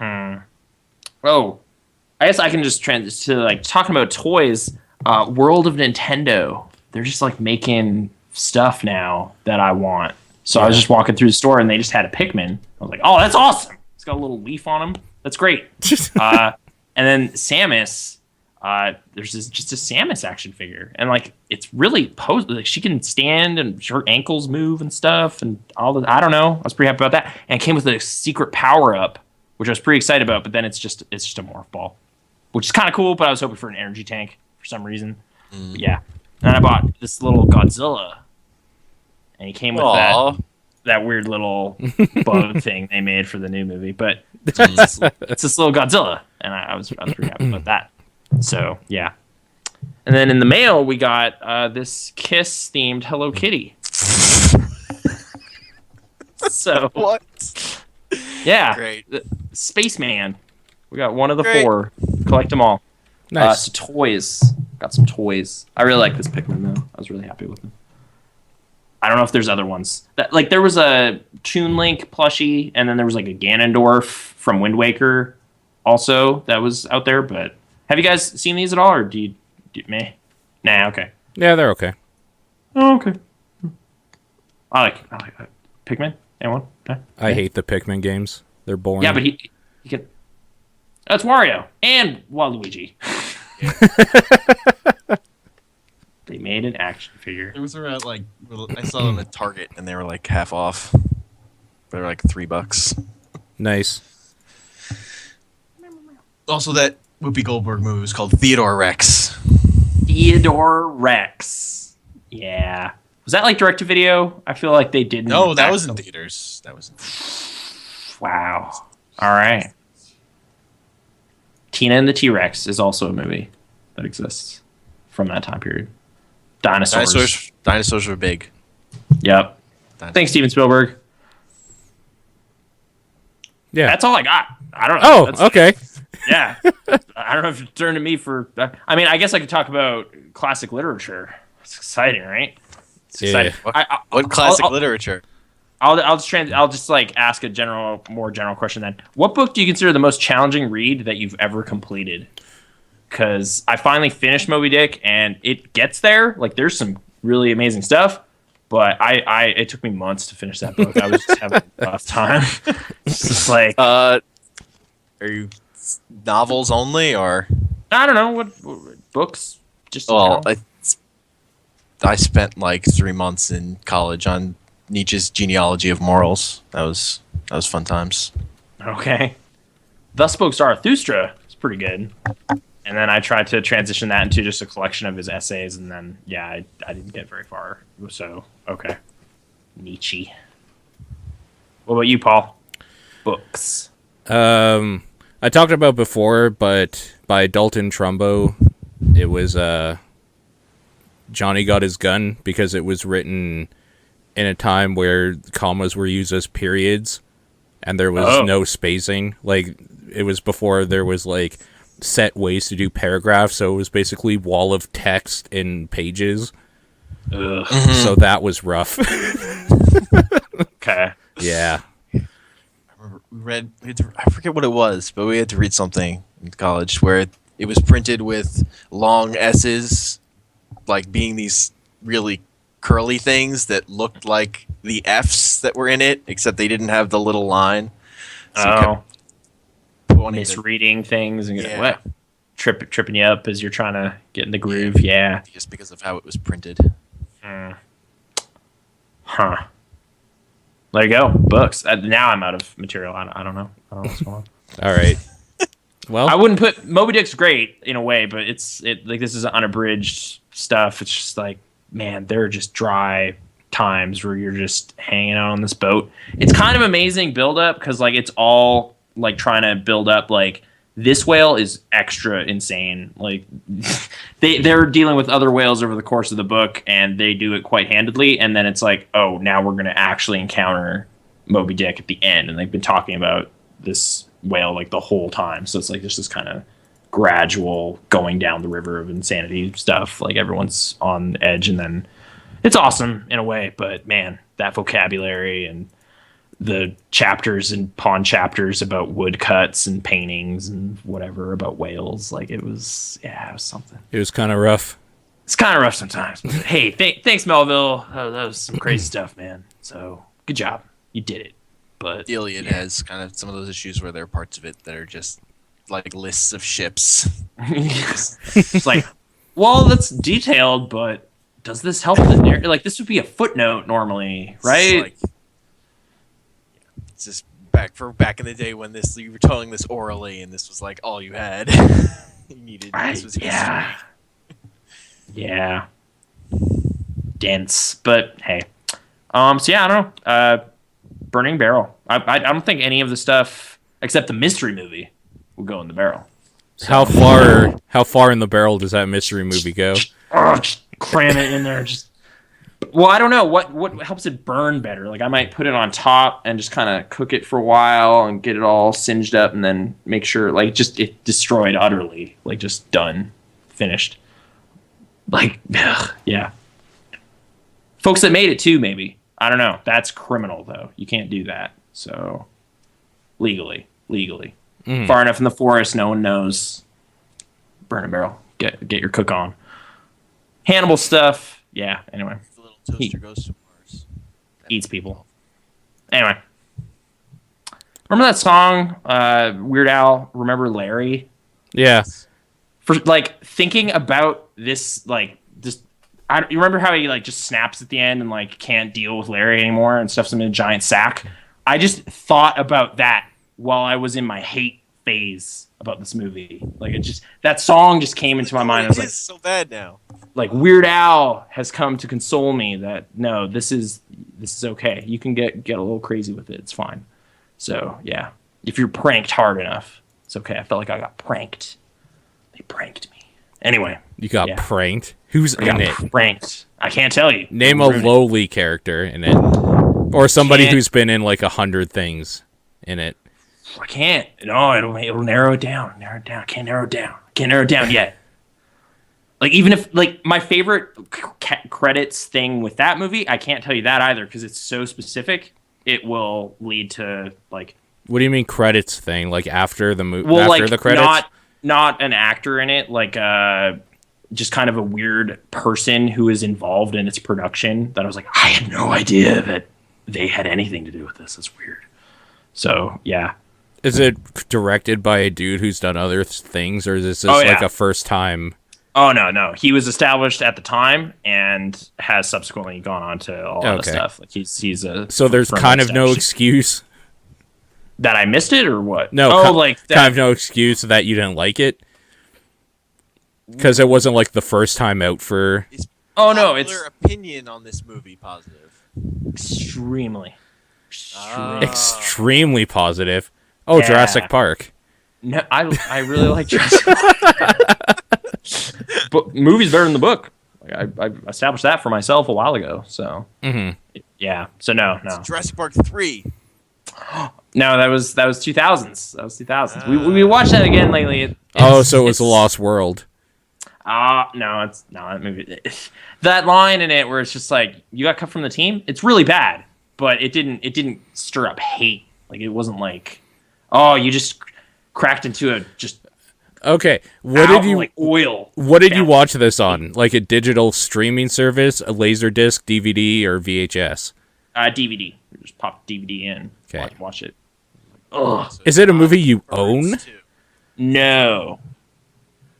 Oh, I guess I can just transition to like talking about toys. World of Nintendo. They're just like making stuff now that I want. So I was just walking through the store and they just had a Pikmin. I was like, oh, that's awesome. It's got a little leaf on him. That's great. And then Samus. There's just a Samus action figure, and like it's really posed. Like she can stand and her ankles move and stuff, and all the. I don't know. I was pretty happy about that, and it came with a secret power up, which I was pretty excited about. But then it's just a morph ball, which is kind of cool. But I was hoping for an energy tank for some reason. But yeah, and I bought this little Godzilla, and he came with that weird little bug thing they made for the new movie. But it's this little Godzilla, and I was pretty happy about that. So yeah, and then in the mail we got this Kiss themed Hello Kitty. So What? yeah, Great. Spaceman. We got one of the Great. 4. Collect them all. Nice. So toys. Got some toys. I really like this Pikmin though. I was really happy with him. I don't know if there's other ones. Like there was a Toon Link plushie, and then there was like a Ganondorf from Wind Waker, also that was out there. But have you guys seen these at all, or do you meh? Nah, okay. Yeah, they're okay. Oh, okay. I like Pikmin. Anyone? Huh? I hate the Pikmin games. They're boring. Yeah, but he can. That's Wario and Waluigi. They made an action figure. It was around like I saw them at Target and they were like half off. They were like $3. Nice. Also, that Whoopi Goldberg movie was called Theodore Rex. Theodore Rex. Yeah. Was that like direct to video? I feel like they didn't. No, that was in theaters. Wow. All right. Tina and the T-Rex is also a movie that exists from that time period. Dinosaurs. Dinosaurs were big. Yep. Thanks, Steven Spielberg. Yeah. That's all I got. I don't know. Oh, That's, okay. Yeah. I don't know if you turn to me for. I mean, I guess I could talk about classic literature. It's exciting, right? It's exciting. What classic literature? I'll just like ask a more general question then. What book do you consider the most challenging read that you've ever completed? Because I finally finished Moby Dick and it gets there. Like there's some really amazing stuff, but it took me months to finish that book. I was just having a tough time. It's just like, are you novels only or? I don't know what books. Just well, I spent like 3 months in college on Nietzsche's Genealogy of Morals. That was fun times. Okay. Thus Spoke Zarathustra. It's pretty good. And then I tried to transition that into just a collection of his essays, and then I didn't get very far. So okay, Nietzsche. What about you, Paul? Books. I talked about before, but by Dalton Trumbo, it was Johnny Got His Gun, because it was written in a time where commas were used as periods, and there was no spacing. Like it was before there was like set ways to do paragraphs, so it was basically wall of text in pages. Ugh. So that was rough. Okay. Yeah. I remember I forget what it was, but we had to read something in college where it was printed with long S's, like being these really curly things that looked like the F's that were in it, except they didn't have the little line. So misreading things and what? Tripping you up as you're trying to get in the groove. Yeah. Just because of how it was printed. Huh. There you go. Books. Now I'm out of material. I don't know. I don't know what's going on. All right. Well, I wouldn't put Moby Dick's great in a way, but it's like this is unabridged stuff. It's just like, man, there are just dry times where you're just hanging out on this boat. It's kind of amazing build up because like it's all like trying to build up like this whale is extra insane. Like they're dealing with other whales over the course of the book and they do it quite handedly. And then it's like, oh, now we're going to actually encounter Moby Dick at the end. And they've been talking about this whale like the whole time. So it's like just this kind of gradual going down the river of insanity stuff. Like everyone's on edge, and then it's awesome in a way, but man, that vocabulary and the chapters and pawn chapters about woodcuts and paintings and whatever about whales, like it was something. it was kind of rough. It's kind of rough sometimes, but hey, thanks Melville. That was some crazy stuff, man. So good job, you did it. But The Iliad has kind of some of those issues where there are parts of it that are just like lists of ships. it's like, well, that's detailed, but does this help the narrative? Like, this would be a footnote normally, right? It's just back in the day when you were telling this orally, and this was like all you had. You needed. This was history. Yeah. Dense, but hey. So yeah, I don't know. Burning Barrel. I don't think any of the stuff except the mystery movie will go in the barrel. So. How far in the barrel does that mystery movie go? Just cram it in there. Well, I don't know what helps it burn better. Like I might put it on top and just kind of cook it for a while and get it all singed up, and then make sure like just it destroyed utterly, like just done, finished. Like yeah. Folks that made it too, maybe. I don't know. That's criminal though. You can't do that. So legally. Far enough in the forest, no one knows. Burn a barrel. Get your cook on. Hannibal stuff. Yeah. Anyway, The little toaster goes to Mars. eats people. Anyway, remember that song, Weird Al? Remember Larry? Yeah. For like thinking about this, like just. You remember how he like just snaps at the end and like can't deal with Larry anymore and stuffs him in a giant sack? I just thought about that while I was in my hate phase about this movie. Like that song just came into my mind. I was like, so bad now. Like Weird Al has come to console me that no, this is okay. You can get a little crazy with it. It's fine. So yeah, if you're pranked hard enough, It's okay. I felt like I got pranked. They pranked me. Anyway, You got Yeah. pranked? Who's I got in it? pranked. I can't tell you. Name a Ruin it. lowly character in it. Or somebody Can't- who's been in like 100 things in it. I can't. No, it'll narrow it down. Narrow it down. Can't narrow it down. Can't narrow it down yet. Like even if like my favorite credits thing with that movie, I can't tell you that either because it's so specific. It will lead to like What do you mean credits thing? Like after the movie? well, after like the credits? not an actor in it, like just kind of a weird person who is involved in its production. That I was like, I had no idea that they had anything to do with this. That's weird. So yeah. Is it directed by a dude who's done other things, or is this Oh, yeah. like a first time? Oh no. He was established at the time and has subsequently gone on to a lot of Okay. stuff. Like he's a So there's firmly kind of no established- excuse. that I missed it or what? No, Oh, like that. kind of no excuse that you didn't like it. Because it wasn't like the first time out for. Is Oh no, popular it's opinion on this movie positive. extremely. Extremely positive. Oh, Yeah. Jurassic Park. No, I really like Jurassic Park. But movie's better than the book. Like, I established that for myself a while ago. So yeah. So no. Jurassic Park 3. No, that was 2000s. That was 2000s. We watched that again lately. So it was The Lost World. No, it's no that movie. That line in it where it's just like you got cut from the team. It's really bad, but it didn't stir up hate. Like it wasn't like, oh, you just cracked into a just Okay, what did you like oil? what did you fountain. watch this on? Like a digital streaming service, a Laserdisc, DVD, or VHS? DVD. You just pop DVD in. Okay. Watch it. Ugh. Is it a movie you own? No.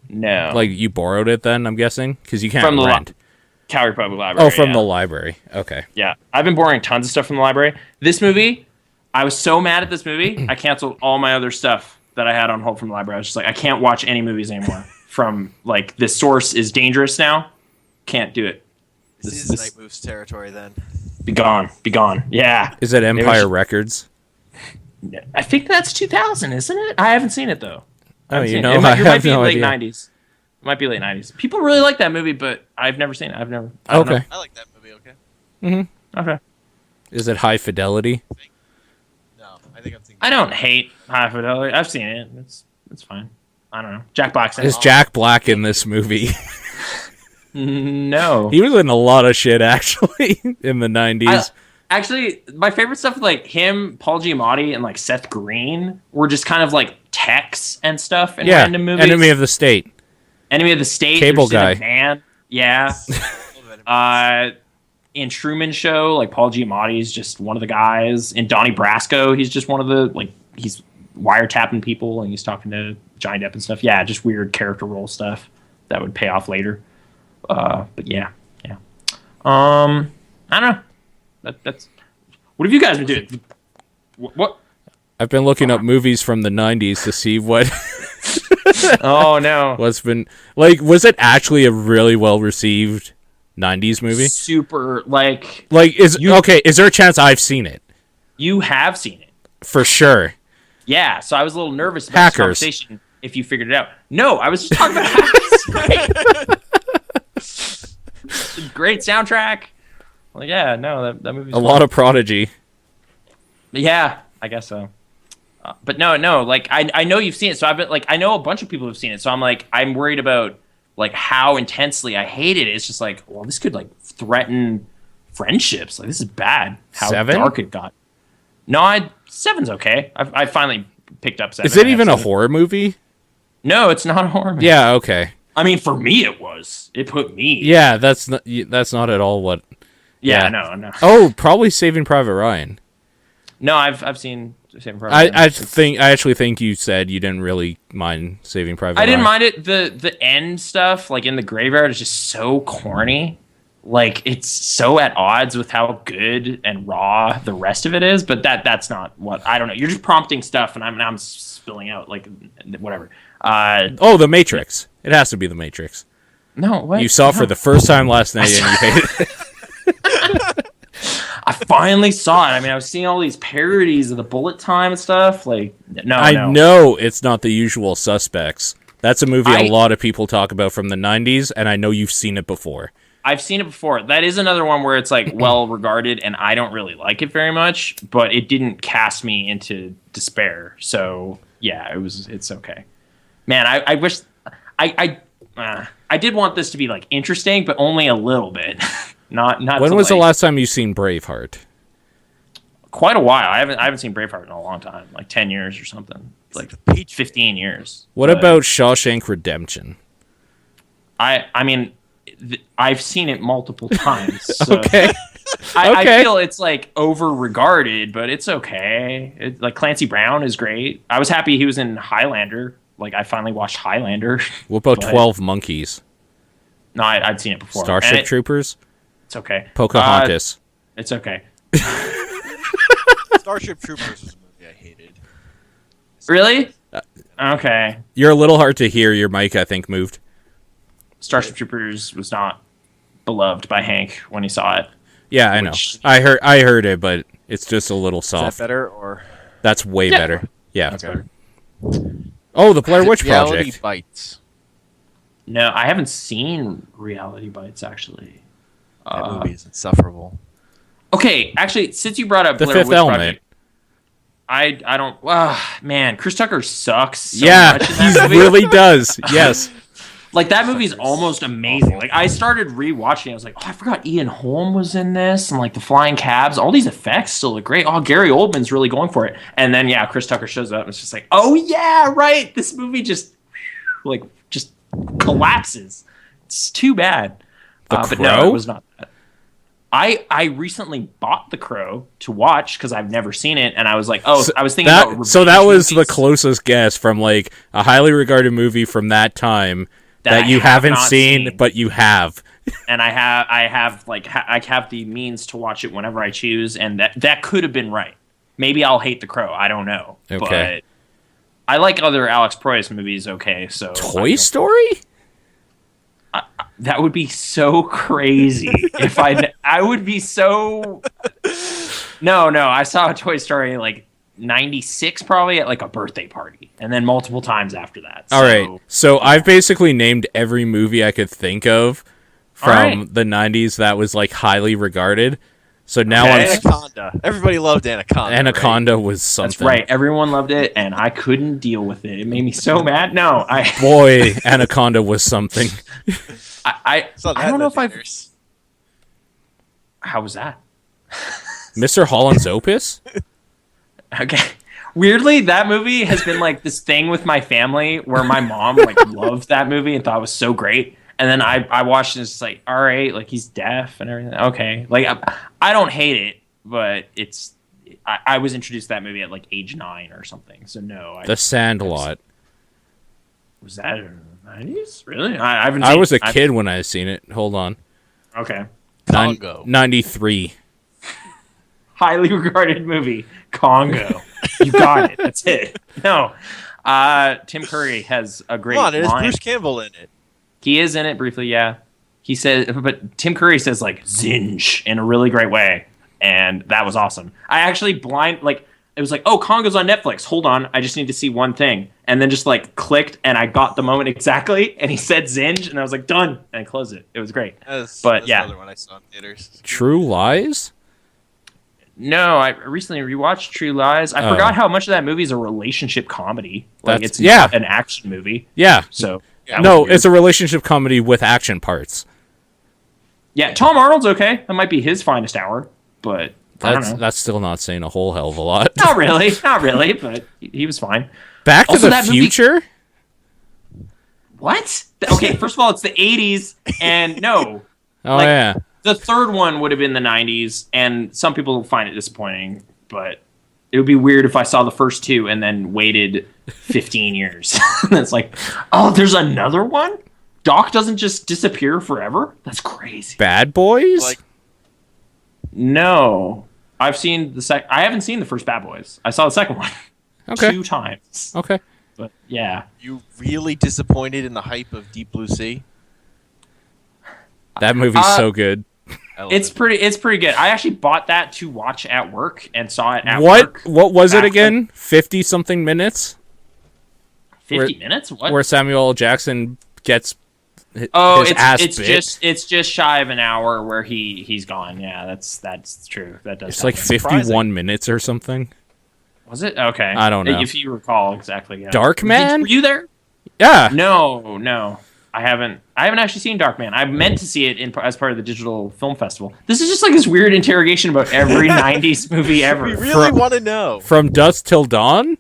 Like you borrowed it then? I'm guessing because you can't From the rent. Calgary Public Library. Oh, from yeah. the library. Okay. Yeah, I've been borrowing tons of stuff from the library. This movie, I was so mad at this movie, I canceled all my other stuff that I had on hold from the library. I was just like, I can't watch any movies anymore. From like, this source is dangerous now. Can't do it. This is Night Moves territory then. Be gone. Be gone. Yeah. Is it Maybe I Empire should- Records? I think that's 2000, isn't it? I haven't seen it though. I Oh, haven't you seen know, it. It might, I it might have be no late idea. 90s. It might be late 90s. People really like that movie, but I've never seen it. I don't know. Okay. I like that movie, okay? Okay. Is it High Fidelity? No, I think I'm thinking. I don't hate High Fidelity. I've seen it. It's fine. I don't know. Jack Black's in Is it. Jack Black in this movie? No. He was in a lot of shit actually in the 90s. Actually, my favorite stuff with like him, Paul Giamatti, and like Seth Green were just kind of like techs and stuff in Yeah, random movies. Enemy of the State. Enemy of the State, Cable they're just in Guy. a van. Yeah. In Truman Show, like Paul Giamatti's just one of the guys. In Donnie Brasco, he's just one of the like he's wiretapping people and he's talking to Johnny Depp and stuff. Yeah, just weird character role stuff that would pay off later. But yeah. I don't know. That's what have you guys been doing? What? I've been looking up movies from the 90s to see what Oh no. what's been like. Was it actually a really well received 90s movie? Super like Like, is there a chance I've seen it? you have seen it. For sure. Yeah, so I was a little nervous about Hackers. this conversation if you figured it out. No, I was just talking about hackers. Great soundtrack. Like, yeah, no, that movie's A lot of Prodigy. Yeah, I guess so. But no, like I know you've seen it, so I've been like I know a bunch of people who've seen it, so I'm like I'm worried about like how intensely I hate it. It's just like, well, this could like threaten friendships. Like this is bad. How 7? dark it got. No, 7's okay. I finally picked up 7. Is it even a horror? horror movie? No, it's not a horror movie. Yeah, okay. I mean, for me, it was. It put me. Yeah, that's not at all what. Yeah. yeah. No. Oh, probably Saving Private Ryan. No, I've seen Saving Private Ryan. I actually think you said you didn't really mind Saving Private Ryan. I didn't mind it. The end stuff, like in the graveyard, is just so corny. Like it's so at odds with how good and raw the rest of it is. But that's not what I don't know. You're just prompting stuff, and I'm spilling out like whatever. Oh, The Matrix. It has to be The Matrix. No, what You saw it for the first time last night and you hated it. finally saw it. I mean, I was seeing all these parodies of the bullet time and stuff. Like, no, I no. know it's not The Usual Suspects. That's a movie a lot of people talk about from the 90s, and I know you've seen it before. I've seen it before. That is another one where it's like well regarded, and I don't really like it very much, but it didn't cast me into despair. So yeah, it's okay. Man, I wish I did want this to be like interesting, but only a little bit. not. When was the last time you seen Braveheart? Quite a while. I haven't seen Braveheart in a long time, like 10 years or something. Like 15 years. What about Shawshank Redemption? I mean, I've seen it multiple times. So Okay. I feel it's like over-regarded, but it's okay. Like Clancy Brown is great. I was happy he was in Highlander. Like I finally watched Highlander. What about 12 Monkeys? No, I'd seen it before. Starship Troopers? It's okay. Pocahontas. It's okay. Starship Troopers was a movie I hated. Really? Okay. You're a little hard to hear. Your mic, I think, moved. Starship Troopers was not beloved by Hank when he saw it. Yeah, I know. I heard it, but it's just a little Is soft. that better or? That's way better. Yeah. That's better. Oh, the Blair Witch Reality Project. Bites. No, I haven't seen Reality Bites actually. That movie is insufferable. Okay, actually, since you brought up The Blair Fifth Witch Element. Project, I don't. Man, Chris Tucker sucks. So Yeah, much in that he movie. really does. Yes. Like that movie's almost amazing. Like I started rewatching it. I was like, oh, I forgot Ian Holm was in this, and like the flying cabs. All these effects still look great. Oh, Gary Oldman's really going for it. And then yeah, Chris Tucker shows up. And it's just like, oh yeah, right. This movie just collapses. It's too bad. But no, Crow? it was not that. I recently bought The Crow to watch because I've never seen it, and I was like, oh, I was thinking about So that was the movies closest guess from like a highly regarded movie from that time that I you have haven't not seen, but you have. and I have the means to watch it whenever I choose, and that could have been right. Maybe I'll hate The Crow. I don't know. Okay. But I like other Alex Proyas movies. Okay, so Toy Story? that would be so crazy if I would be so. No, I saw a Toy Story like 96 probably at like a birthday party, and then multiple times after that. All right. So I've basically named every movie I could think of from the 90s that was like highly regarded. So now Anaconda. Everybody loved Anaconda. Anaconda was something. That's right. Everyone loved it, and I couldn't deal with it. It made me so mad. No, Boy, Anaconda was something. I Right? don't know if I've. How was that? Mr. Holland's Opus? Okay. Weirdly, that movie has been like this thing with my family where my mom like loved that movie and thought it was so great. And then I watched it and it's just like, all right, like he's deaf and everything. Okay. Like I don't hate it, but I was introduced to that movie at like age 9 or something. So no. The Sandlot. Was that in the 90s? Really? I haven't seen I was a kid when I seen it. Hold on. Okay. Congo. 93. Highly regarded movie. Congo. You got it. That's it. No. Tim Curry has a great Come on, it has line. Bruce Campbell in it. He is in it briefly, yeah. He says, but Tim Curry says like "zinj" in a really great way, and that was awesome. I actually it was like, oh, Congo's on Netflix. Hold on, I just need to see one thing, and then just like clicked, and I got the moment exactly. And he said "zinj," and I was like, done, and I closed it. It was great. That's yeah. another one I saw in theaters. True Lies? No, I recently rewatched True Lies. I forgot how much of that movie is a relationship comedy. Like it's not an action movie. Yeah. So No, it's a relationship comedy with action parts. yeah, Tom Arnold's okay. That might be his finest hour, but I don't know. That's still not saying a whole hell of a lot. Not really, but he was fine. Back to Also, the that movie- Future? What? Okay, first of all, it's the 80s, and no. Oh, Like- yeah. The third one would have been the 90s, and some people find it disappointing, but it would be weird if I saw the first two and then waited 15 years. And it's like, oh, there's another one? Doc doesn't just disappear forever? That's crazy. Bad Boys? Like, No. I've seen I haven't seen the first Bad Boys. I saw the second one Okay. 2 times. Okay. But yeah. you really disappointed in the hype of Deep Blue Sea? That movie's so good. I love It's it. pretty good. I actually bought that to watch at work and saw it at What work. what was it back again? 50 something minutes 50 minutes? What? where Samuel L. Jackson gets Oh, his ass it's bit? it's just shy of an hour where he's gone. Yeah, that's true. That does. It's like happen. 51 surprising. minutes or something. Was it okay? I don't know. If you recall exactly. Yeah. Darkman? Were you there? Yeah. No, I haven't actually seen Darkman. I meant to see it as part of the Digital Film Festival. This is just like this weird interrogation about every '90s movie ever. We really want to know. From Dusk Till Dawn?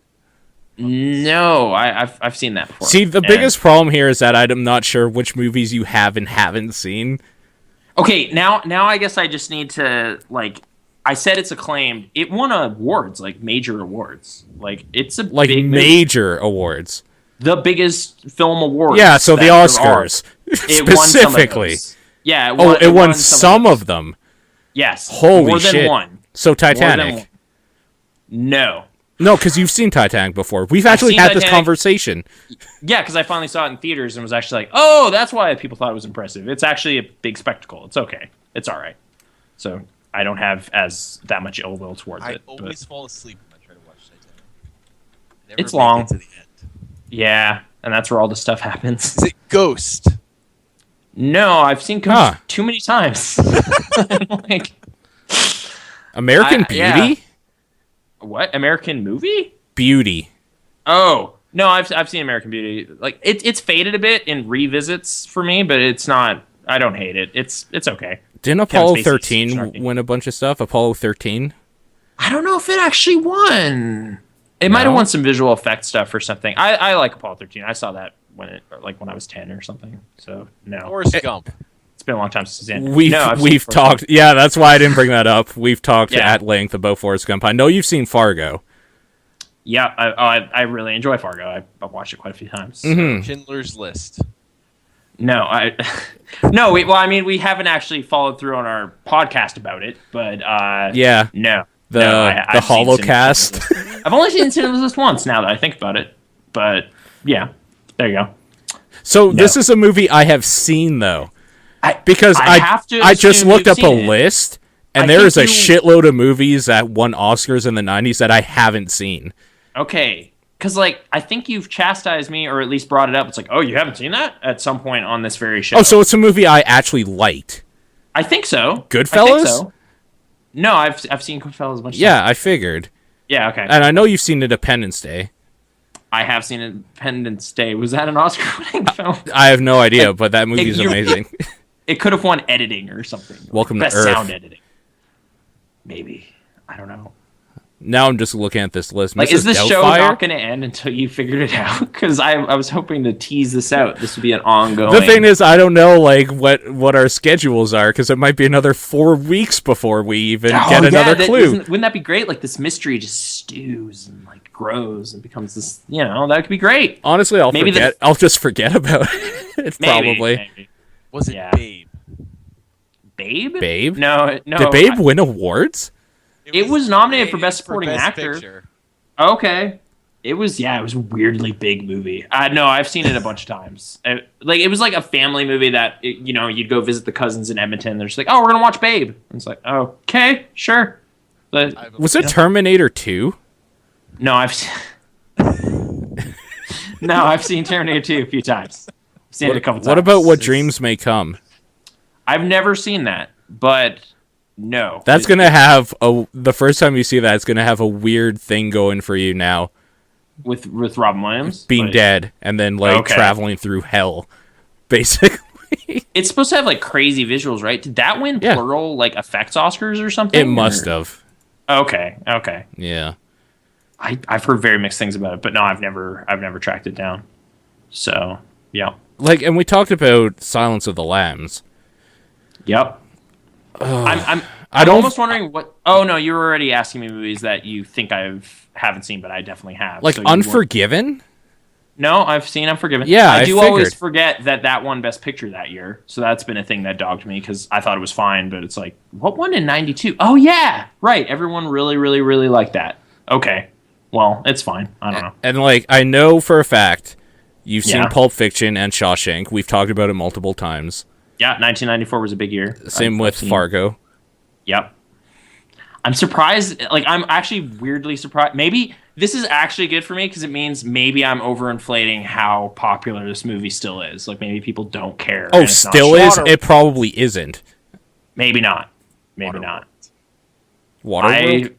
No, I've seen that before. See, the And- biggest problem here is that I'm not sure which movies you have and haven't seen. Okay, now I guess I just need to like. I said it's acclaimed. It won awards, like major awards. Like it's a Like big movie. major awards. The biggest film award. Yeah, so the Oscars. It won some of Specifically. those. Yeah. It won some of them. Yes. Holy more than shit. one. So More than Titanic. one. No. No, because you've seen Titanic before. We've actually seen had this Titanic. conversation. Yeah, because I finally saw it in theaters and was actually like, oh, that's why people thought it was impressive. It's actually a big spectacle. It's okay. It's all right. So I don't have that much ill will towards I it. but- always fall asleep when I try to watch Titanic. Never It's make long. it to the end. Yeah, and that's where all the stuff happens. Is it Ghost? No, I've seen Ghost Huh. too many times. Like, American yeah. Beauty? what? American movie? Beauty. Oh. No, I've seen American Beauty. Like it's faded a bit in revisits for me, but it's not I don't hate it. It's okay. Didn't Apollo Spacey's 13 shocking. win a bunch of stuff? Apollo 13? I don't know if it actually won. It might have No? won some visual effect stuff or something. I like Apollo 13. I saw that when I was 10 or something. So no, Forrest Gump. it's been a long time since I've seen it. We've No, I've seen we've Forrest talked. Yeah, that's why I didn't bring that up. We've talked Yeah. at length about Forrest Gump. I know you've seen Fargo. Yeah, I really enjoy Fargo. I've watched it quite a few times. Mhm. Schindler's List. No, no. We haven't actually followed through on our podcast about it, but Yeah, no, the no, the I've seen Holocast. Schindler's List. I've only seen Schindler's List once now that I think about it, but yeah, there you go. So this is a movie I have seen though, because I have to I just assume looked you've up a seen it. list, and I there is a think you- shitload of movies that won Oscars in the '90s that I haven't seen. Okay, because like I think you've chastised me or at least brought it up. It's like, oh, you haven't seen that at some point on this very show. Oh, so it's a movie I actually liked. I think so. Goodfellas? I think so. No, I've seen Goodfellas a bunch. Of Yeah, times. I figured, Yeah. Okay. and I know you've seen Independence Day. I have seen Independence Day. Was that an Oscar-winning film? I have no idea, but that movie is you- amazing. It could have won editing or something. Welcome to Best Earth. sound editing. Maybe. I don't know. Now I'm just looking at this list. Like, Mrs. is this show Doubtfire? not going to end until you figured it out? Because I was hoping to tease this out. This would be an ongoing. The thing is, I don't know like what our schedules are because it might be another 4 weeks before we even get another clue. Wouldn't that be great? Like this mystery just stews and like grows and becomes this. You know, that could be great. Honestly, I'll Maybe forget. I'll just forget about it. Probably. Maybe. Was it Yeah. Babe? Babe. Babe? No. Did Babe win awards? It was nominated for Best Supporting Actor. Picture. Okay. It was it was a weirdly big movie. No, I've seen it a bunch of times. It was like a family movie that you'd go visit the cousins in Edmonton. They're just like, oh, we're gonna watch Babe. And it's like, okay, sure. But Was it Terminator 2? no, I've seen Terminator 2 a few times. I've seen it a couple times. What about What It's- Dreams May Come? I've never seen that, but no. That's gonna have the first time you see that, it's gonna have a weird thing going for you now, with Robin Williams being Like, dead and then like Okay. traveling through hell, basically. It's supposed to have like crazy visuals, right? Did that win Yeah. plural like effects Oscars or something? It must or- have. Okay. Yeah. I've heard very mixed things about it, but no, I've never tracked it down. So yeah, Like, and we talked about Silence of the Lambs. yep. I'm I don't- almost wondering what. Oh no, you were already asking me movies that you think haven't seen, but I definitely have. Like So you were- Unforgiven? No, I've seen Unforgiven. Yeah, I I do always figured. forget that won Best Picture that year. So that's been a thing that dogged me because I thought it was fine, but it's like, what won in '92? Oh yeah, right. Everyone really, really, really liked that. Okay, well, it's fine. I don't know. And like, I know for a fact you've seen Yeah. Pulp Fiction and Shawshank. We've talked about it multiple times. Yeah, 1994 was a big year. Same I've with seen- Fargo. Yep. I'm surprised. Like, I'm actually weirdly surprised. Maybe this is actually good for me because it means maybe I'm overinflating how popular this movie still is. Like, maybe people don't care. Oh, and it's not still is? Water- It probably isn't. Maybe not. Maybe not. Waterworld?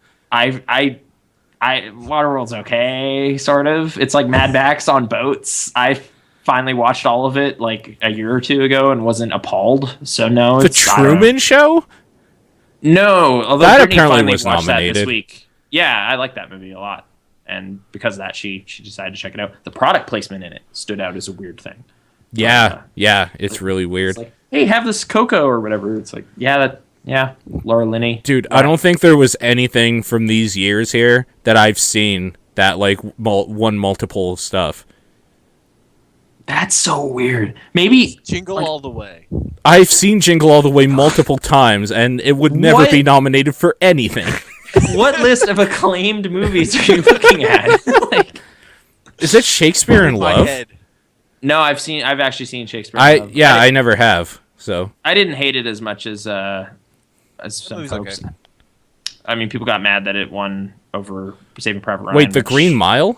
Waterworld's okay, sort of. It's like Mad Max on boats. I finally watched all of it like a year or two ago and wasn't appalled. So no, The it's I don't know. Truman Show? No, although That Brittany apparently finally was watched that nominated. this week. Yeah, I like that movie a lot, and because of that, she decided to check it out. The product placement in it stood out as a weird thing. Yeah, it's really weird. It's like, hey, have this Coco or whatever. It's like, yeah, Laura Linney. Dude, I don't think there was anything from these years here that I've seen that, like, won multiple stuff. That's so weird. Maybe Jingle All the Way. I've seen Jingle All the Way multiple times, and it would never What? be nominated for anything. what list of acclaimed movies are you looking at? Like, Is it Shakespeare in My Love? head. no, I've actually seen Shakespeare. in Love. I never have. So I didn't hate it as much as some movie's folks. okay. I mean, people got mad that it won over Saving Private Ryan. wait, The which- Green Mile?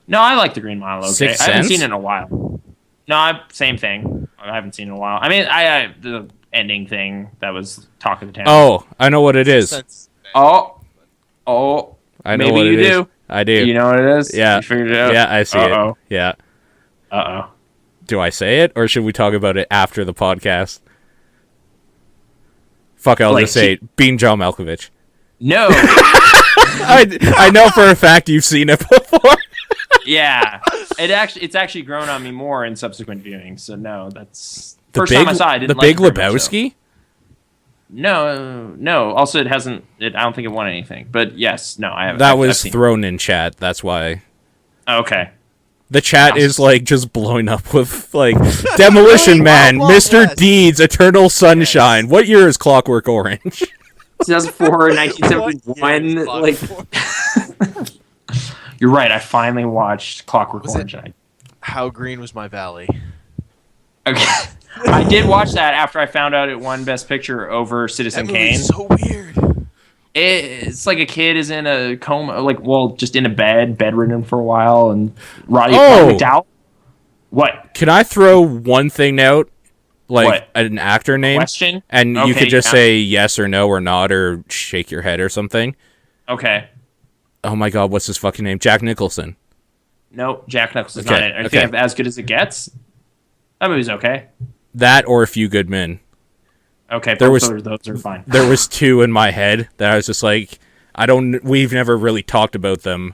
No, I like The Green Mile. Okay, Sixth I haven't Sense? seen it in a while. No, same thing. I haven't seen it in a while. I mean, the ending thing that was talk of the town. Oh, I know what it is. That's- oh, I know maybe what you it is. do. I do. You know what it is? Yeah. You figured it out. Yeah, I see Uh-oh. it. Yeah. Uh oh. Do I say it, or should we talk about it after the podcast? Fuck, I'll Like, just say it. Being John Malkovich. No. I know for a fact you've seen it before. Yeah. It's actually grown on me more in subsequent viewings. So no, that's The first Big, time I saw it. I didn't The like Big it very much, so. Lebowski? No. Also, it hasn't. I don't think it won anything. But yes, no, I haven't. That I've was seen it. thrown in chat. That's why. Okay. The chat is like just blowing up with like Demolition Man, Wild Mr. West. Deeds, Eternal Sunshine. What year is Clockwork Orange? 2004, What year is 1971. Like, Clockwork? you're right. I finally watched Clockwork Was Orange. How Green Was My Valley. Okay. I did watch that after I found out it won Best Picture over Citizen That Kane. movie's so weird. It's like a kid is in a coma, just in a bedridden for a while, and Roddy Oh. McDowell. What Can I throw one thing out? Like What? an actor name? question? And you Okay, could just yeah. say yes or no or not or shake your head or something. Okay. Oh my god, what's his fucking name? Jack Nicholson. No, Jack Nicholson's Okay, not in it. I okay. think As Good as It Gets. That movie's okay. That or A Few Good Men. Okay, There both was- of those are fine. There was two in my head that I was just like, we've never really talked about them.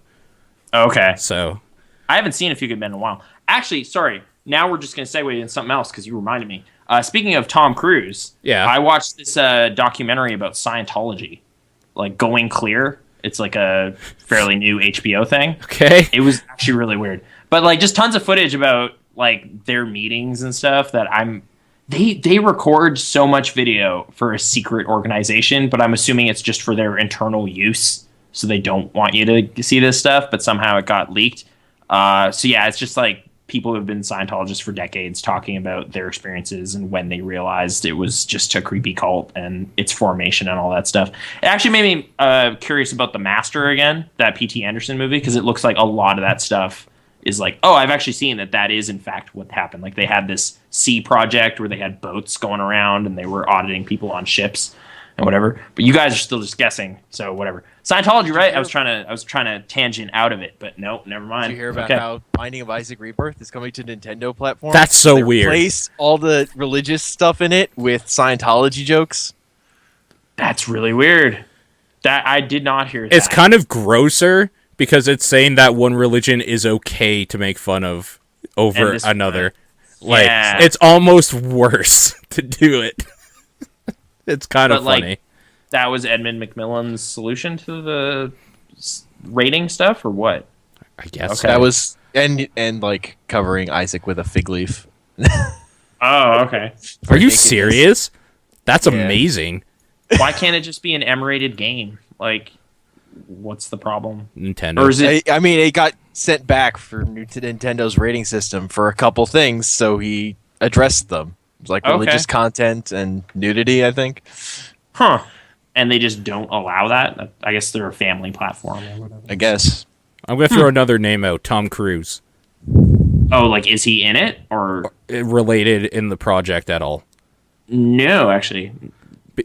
Okay. So I haven't seen A Few Good Men in a while. Actually, sorry. Now we're just going to segue into something else because you reminded me. Speaking of Tom Cruise, Yeah. I watched this documentary about Scientology, like Going Clear. It's like a fairly new HBO thing. okay. It was actually really weird, but like just tons of footage about like their meetings and stuff that they record so much video for a secret organization, but I'm assuming it's just for their internal use, so they don't want you to see this stuff, but somehow it got leaked. So yeah, it's just like people who've been Scientologists for decades talking about their experiences and when they realized it was just a creepy cult and its formation and all that stuff. It actually made me curious about The Master again, that P.T. Anderson movie, because it looks like a lot of that stuff is like, oh, I've actually seen that is in fact what happened. Like they had this sea project where they had boats going around and they were auditing people on ships and whatever. But you guys are still just guessing, so whatever. Scientology, right? I was trying to tangent out of it, but no, never mind. Did you hear about Okay. how Binding of Isaac Rebirth is coming to Nintendo platform? That's so They weird. Replace all the religious stuff in it with Scientology jokes. That's really weird. That I did not hear. It's that. kind of grosser because it's saying that one religion is okay to make fun of over And this another. one. Like Yeah. it's almost worse to do it. It's kind of But, like, funny. that was Edmund Macmillan's solution to the rating stuff, or what? I guess okay. so. That was and like covering Isaac with a fig leaf. Oh, okay. Are you nakedness. serious? That's Yeah. amazing. Why can't it just be an M-rated game? Like, what's the problem? Nintendo. Or is it? I mean, it got sent back for Nintendo's rating system for a couple things, so he addressed them. It's like Okay. religious content and nudity, I think. Huh. And they just don't allow that? I guess they're a family platform or whatever. I guess. I'm gonna throw another name out. Tom Cruise. Oh, like, is he in it? Or Related in the project at all? no, actually.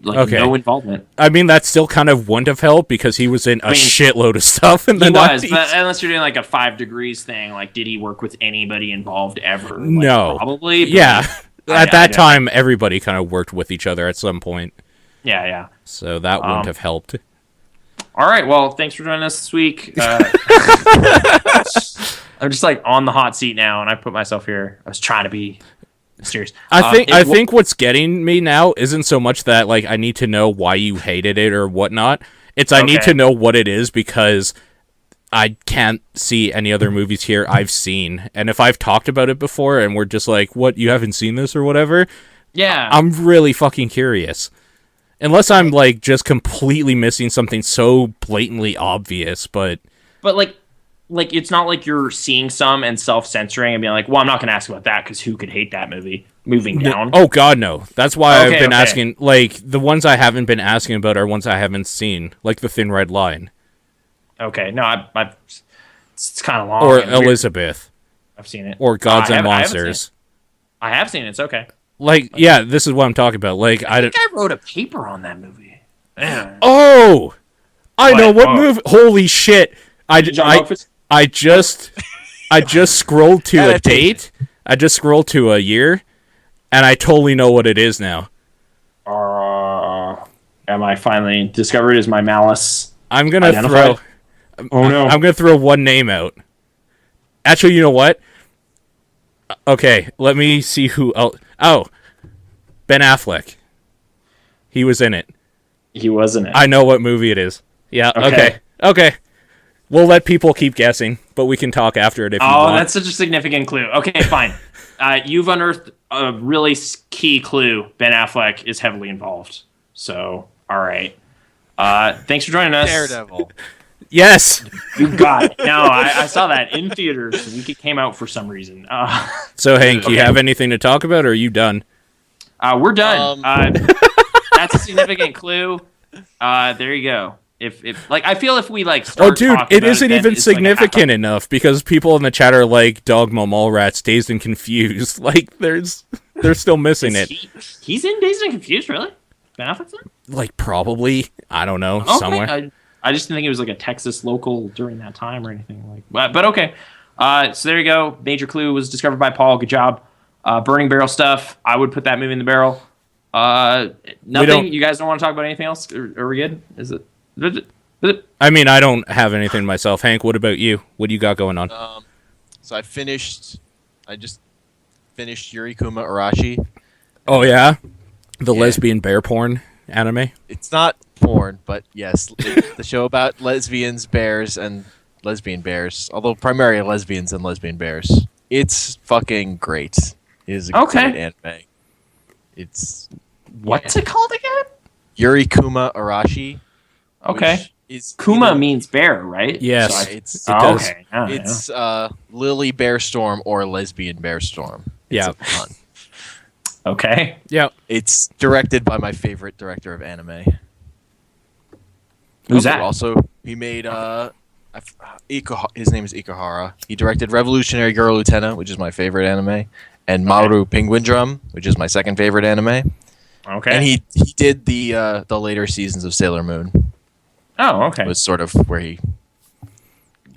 Like, Okay. no involvement. I mean, that still kind of wouldn't have helped because he was in a mean, shitload of stuff in the He was, 90s. but unless you're doing like a 5 Degrees thing, like, did he work with anybody involved ever? Like, No. probably. But Yeah. I At that don't- time, everybody kind of worked with each other at some point. Yeah. So that wouldn't have helped. All right. Well, thanks for joining us this week. I'm just like on the hot seat now, and I put myself here. I was trying to be mysterious. I think what's getting me now isn't so much that like I need to know why you hated it or whatnot. It's I need Okay. to know what it is because I can't see any other movies here I've seen. And if I've talked about it before and we're just like, what, you haven't seen this or whatever, Yeah. I'm really fucking curious. Unless I'm like just completely missing something so blatantly obvious, but But like it's not like you're seeing some and self-censoring and being like, well, I'm not going to ask about that because who could hate that movie? Moving down. oh god no. That's why I've Okay, been okay. asking, like the ones I haven't been asking about are ones I haven't seen, like The Thin Red Line Okay. No, I've it's kind of long. or and weird. Elizabeth I've seen it. or Gods I and haven't seen it. Monsters. I have seen it. It's okay. Like yeah, this is what I'm talking about. Like I think I wrote a paper on that movie. Man. Oh, I know what Oh. movie. Holy shit! John Malkovich? I just scrolled to a Adaptation. date. I just scrolled to a year, and I totally know what it is now. Am I finally discovered? Is my malice? I'm gonna Identified? throw. Oh no! I'm gonna throw one name out. Actually, you know what? Okay, let me see who else. Oh, Ben Affleck. He was in it. He wasn't it. I know what movie it is. Yeah. Okay. Okay. We'll let people keep guessing, but we can talk after it if you Oh, want. that's such a significant clue. Okay, fine. You've unearthed a really key clue. Ben Affleck is heavily involved. So, all right. Thanks for joining us. Daredevil. Yes. You got it. No, I saw that in theaters the week it came out for some reason. So, Hank, you Okay. have anything to talk about, or are you done? We're done. Um, That's a significant clue. There you go. If like, I feel if we like start Oh, dude, talking it about isn't then even it's gonna significant happen. enough because people in the chat are like Dogma Mallrats, Dazed and Confused. Like, they're still missing it. He's in Dazed and Confused, really? Ben Affleck's in? Like, probably, I don't know, Okay. somewhere. I just didn't think it was like a Texas local during that time or anything like. But okay. So there you go. Major clue was discovered by Paul. Good job. Burning barrel stuff. I would put that movie in the barrel. Nothing. don't- You guys don't want to talk about anything else? Are we good? Is it? I mean, I don't have anything myself. Hank, what about you? What do you got going on? So I just finished Yurikuma Arashi. Oh, yeah? The Yeah. lesbian bear porn anime? It's not porn, but yes, the show about lesbians, bears, and lesbian bears. Although primarily lesbians and lesbian bears. It's fucking great. It is a Okay. great anime. It's What's it called again? Yurikuma Arashi. Okay. Which is Kuma either- means bear, right? Yes. So It's It does. okay. Oh, yeah. it's Lily Bearstorm or Lesbian Bearstorm. Yeah. It's fun. Okay. Yeah. It's directed by my favorite director of anime. Who's that? Also, he made his name is Ikuhara. He directed Revolutionary Girl Lieutenant, which is my favorite anime, and Maru Penguin Drum, which is my second favorite anime. Okay. And he did the later seasons of Sailor Moon. oh, okay. Was sort of where he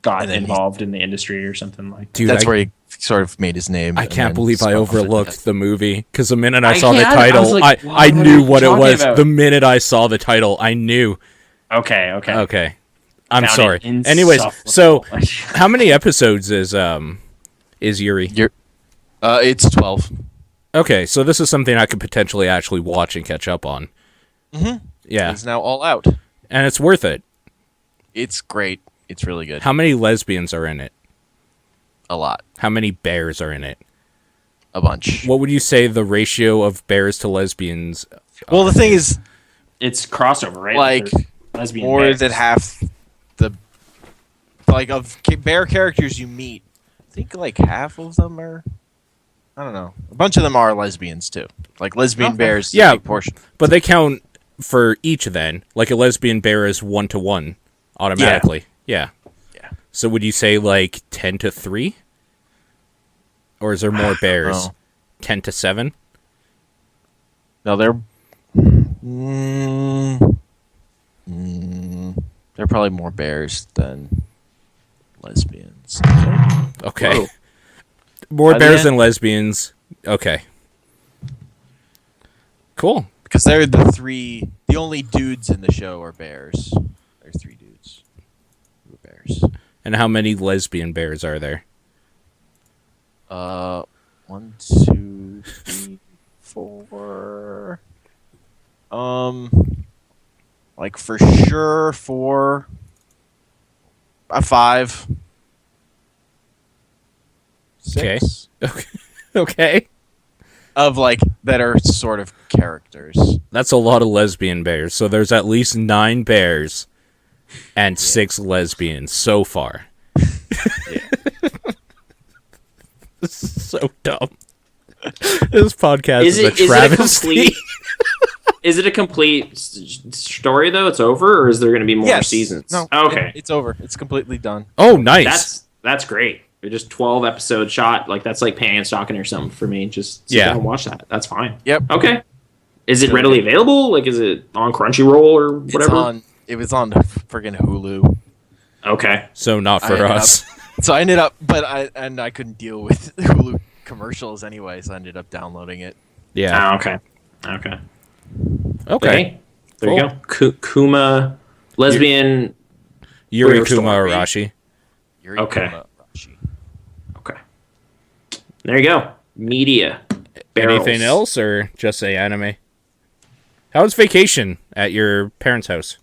Got and then involved in the industry or something like. Dude, that's I, where he sort of made his name. I and can't then believe I spun off into overlooked that. the movie because the minute I I saw the can't- I was title, like, I what knew are you what it talking was. about? The minute I saw the title, I knew. Okay. Okay. Okay. I'm Found sorry. it Anyways, so insufferable. how many episodes is Yuri? It's 12. Okay, so this is something I could potentially actually watch and catch up on. Mm-hmm. Yeah, It's now all out. and it's worth it. It's great. It's really good. How many lesbians are in it? A lot. How many bears are in it? A bunch. What would you say the ratio of bears to lesbians? Well, the thing is, it's crossover, right? Like, There's lesbian more bears. than half the of bear characters you meet. I think like half of them are I don't know. A bunch of them are lesbians too. Like lesbian Okay. bears. Yeah. A big portion. But they count for each then. Like a lesbian bear is 1-to-1 automatically. Yeah. Yeah. So would you say like 10-3? Or is there more bears? know. 10-7? No, they're. They're probably more bears than lesbians. Okay. Whoa. More By the bears end- than lesbians. Okay. Cool. Because they're the only dudes in the show are bears. There's 3 dudes who are bears. And how many lesbian bears are there? 1, 2, 3, 4. Like for sure 4. 5. Okay. 6. Okay. Of like that are sort of characters. That's a lot of lesbian bears. So there's at least 9 bears and 6 lesbians so far. This is so dumb. This podcast is, a travesty. Is it a complete story though? It's over, or is there going to be more Yes. seasons? No. Okay, It's over. It's completely done. Oh, nice. that's great. They're just 12 episode shot. Like that's like pan stalking or something for me. Just sit Yeah. down and watch that. That's fine. Yep. Okay. Is it readily available? Like, is it on Crunchyroll or whatever? It was on friggin' Hulu. Okay. So not I for ended us. So I ended up, I couldn't deal with Hulu commercials anyway, so I ended up downloading it. Yeah. Okay. Okay. Okay. There you go. Kuma, lesbian. Yuri Weird Kuma story. Arashi. Yuri Okay. Komabashi. Okay. There you go. Media. Anything Barrels. else or just say anime? How was vacation at your parents' house?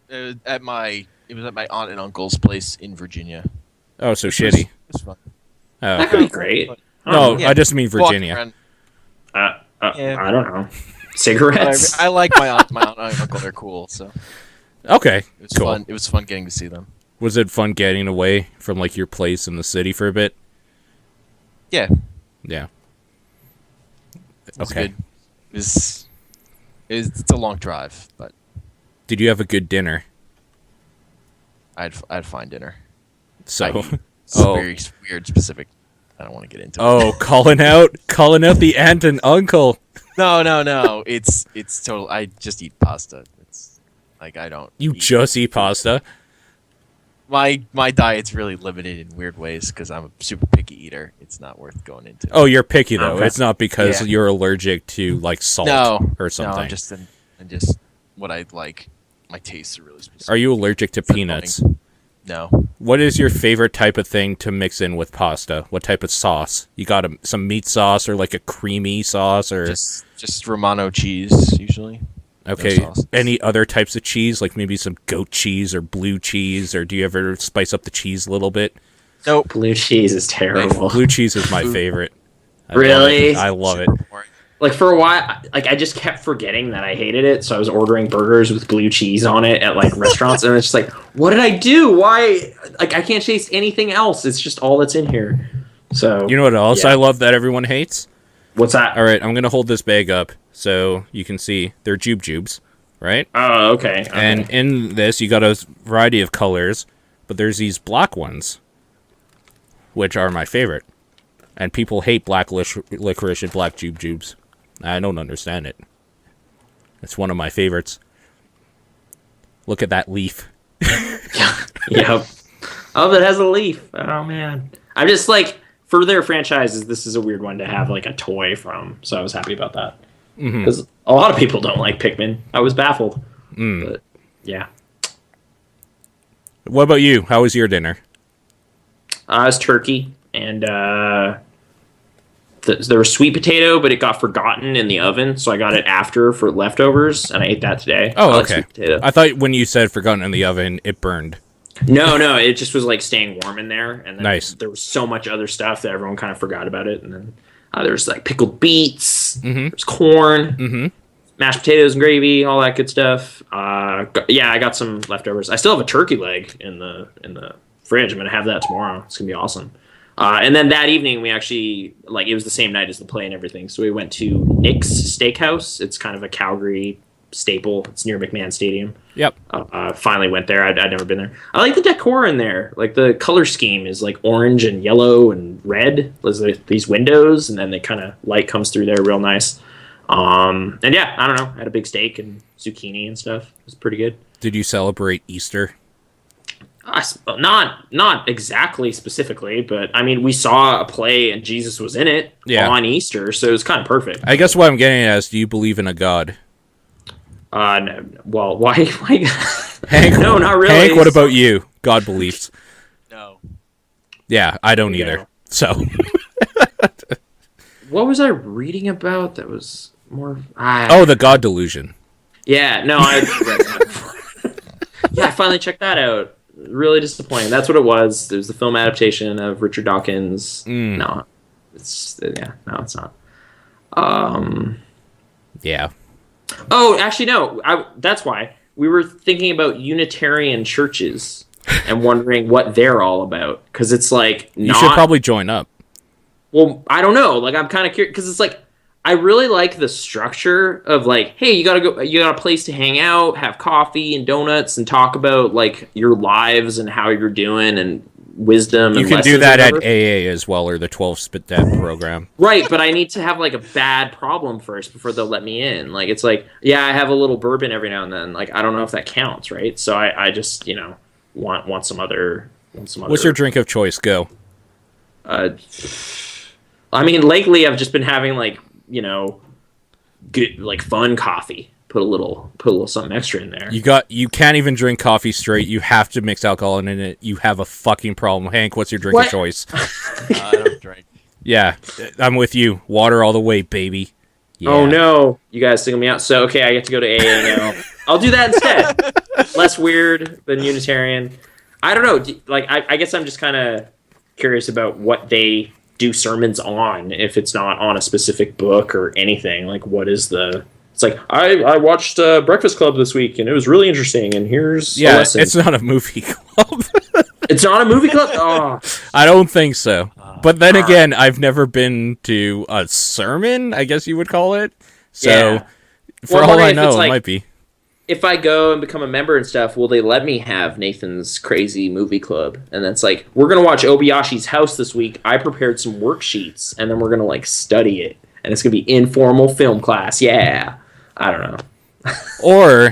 It was at my aunt and uncle's place in Virginia. Oh, so It was- shitty. It was fun. Oh, That could okay. be great. No, Yeah. I just mean Walking Virginia. around. Yeah. I don't know. Cigarettes. I like my aunt and uncle. They're cool. So Okay, it was cool. fun. It was fun getting to see them. Was it fun getting away from like your place in the city for a bit? Yeah. Yeah. It was Okay. good. It's a long drive, but Did you have a good dinner? I'd find dinner. So, It's Oh. very weird, specific. I don't want to get into it. oh, calling out the aunt and uncle. No. It's total. I just eat pasta. It's like I don't. You eat- just eat pasta. my diet's really limited in weird ways because I'm a super picky eater. It's not worth going into. Oh, you're picky though. Okay. It's not because Yeah. you're allergic to like salt no, or something. No, I'm just what I like. My tastes are really specific. Are you allergic to For peanuts? cooking. No. What is your favorite type of thing to mix in with pasta? What type of sauce? You got some meat sauce or like a creamy sauce or Just Romano cheese usually. okay? no sauces. Any other types of cheese, like maybe some goat cheese or blue cheese, or do you ever spice up the cheese a little bit? Nope. Blue cheese is terrible. Blue cheese is my favorite. I love Really? it. I love it. Super boring. Like for a while, like I just kept forgetting that I hated it, so I was ordering burgers with blue cheese on it at like restaurants, and it's just like, what did I do? Why? Like I can't taste anything else. It's just all that's in here. So You know what else Yeah. I love that everyone hates? what's that? All right, I'm gonna hold this bag up so you can see they're jubes, right? Oh, okay. And in this, you got a variety of colors, but there's these black ones, which are my favorite. And people hate black licorice and black jubes. I don't understand it. It's one of my favorites. Look at that leaf. Yep. Oh, it has a leaf. Oh man. I'm just like for their franchises, this is a weird one to have like a toy from. So I was happy about that because a lot of people don't like Pikmin. I was baffled. But yeah, What about you? How was your dinner? it was turkey and there was sweet potato, but it got forgotten in the oven, so I got it after for leftovers, and I ate that today. Oh, I like okay. sweet potato. I thought when you said forgotten in the oven, it burned. No, it just was like staying warm in there, and then Nice. there was so much other stuff that everyone kind of forgot about it, and then there's like pickled beets, there's corn, mashed potatoes and gravy, all that good stuff. Yeah, I got some leftovers. I still have a turkey leg in the fridge. I'm gonna have that tomorrow. It's gonna be awesome. And then that evening, we actually, like, it was the same night as the play and everything. So we went to Nick's Steakhouse. It's kind of a Calgary staple. It's near McMahon Stadium. Yep. Finally went there. I'd never been there. I like the decor in there. Like, the color scheme is like orange and yellow and red. There's like these windows, and then the kind of light comes through there real nice. And yeah, I don't know. I had a big steak and zucchini and stuff. It was pretty good. Did you celebrate Easter? Not exactly specifically, but I mean, we saw a play and Jesus was in it on Easter, so it was kind of perfect. I guess what I'm getting at is, do you believe in a God? No, well, why? Hank, no, not really. Hank, what about you? God beliefs? No. Yeah, I don't either. So, what was I reading about that was more? The God delusion. Yeah, no, I read that before. Yeah, I finally checked that out. Really disappointing. That's what it was. It was the film adaptation of Richard Dawkins. No, it's not. Yeah. Oh, actually, no. That's why we were thinking about Unitarian churches and wondering what they're all about. Because it's like you should probably join up. Well, I don't know. Like, I'm kind of curious because it's like I really like the structure of like, hey, you got a place to hang out, have coffee and donuts, and talk about like your lives and how you're doing and wisdom. You can do that at AA as well, or the 12-Step program. Right, but I need to have like a bad problem first before they'll let me in. Like, it's like, yeah, I have a little bourbon every now and then. Like, I don't know if that counts, right? So I just want some other. What's your drink of choice? Go. I mean, lately I've just been having like, good, like, fun coffee. Put a little something extra in there. You can't even drink coffee straight. You have to mix alcohol in it. You have a fucking problem. Hank, what's your drink of choice? I don't drink. Yeah, I'm with you. Water all the way, baby. Yeah. Oh no, you guys single me out. So okay, I get to go to AA now. I'll do that instead. Less weird than Unitarian. I don't know. Like, I guess I'm just kind of curious about what they do sermons on. If it's not on a specific book or anything, like, what is the? It's like, I watched Breakfast Club this week, and it was really interesting, and here's a lesson. It's not a movie club. It's not a movie club? Oh. I don't think so. But then again, I've never been to a sermon, I guess you would call it. So, for all I know, it might be. If I go and become a member and stuff, will they let me have Nathan's crazy movie club? And that's like, we're going to watch Obiyashi's House this week. I prepared some worksheets, and then we're going to, like, study it. And it's going to be informal film class. Yeah. I don't know. Or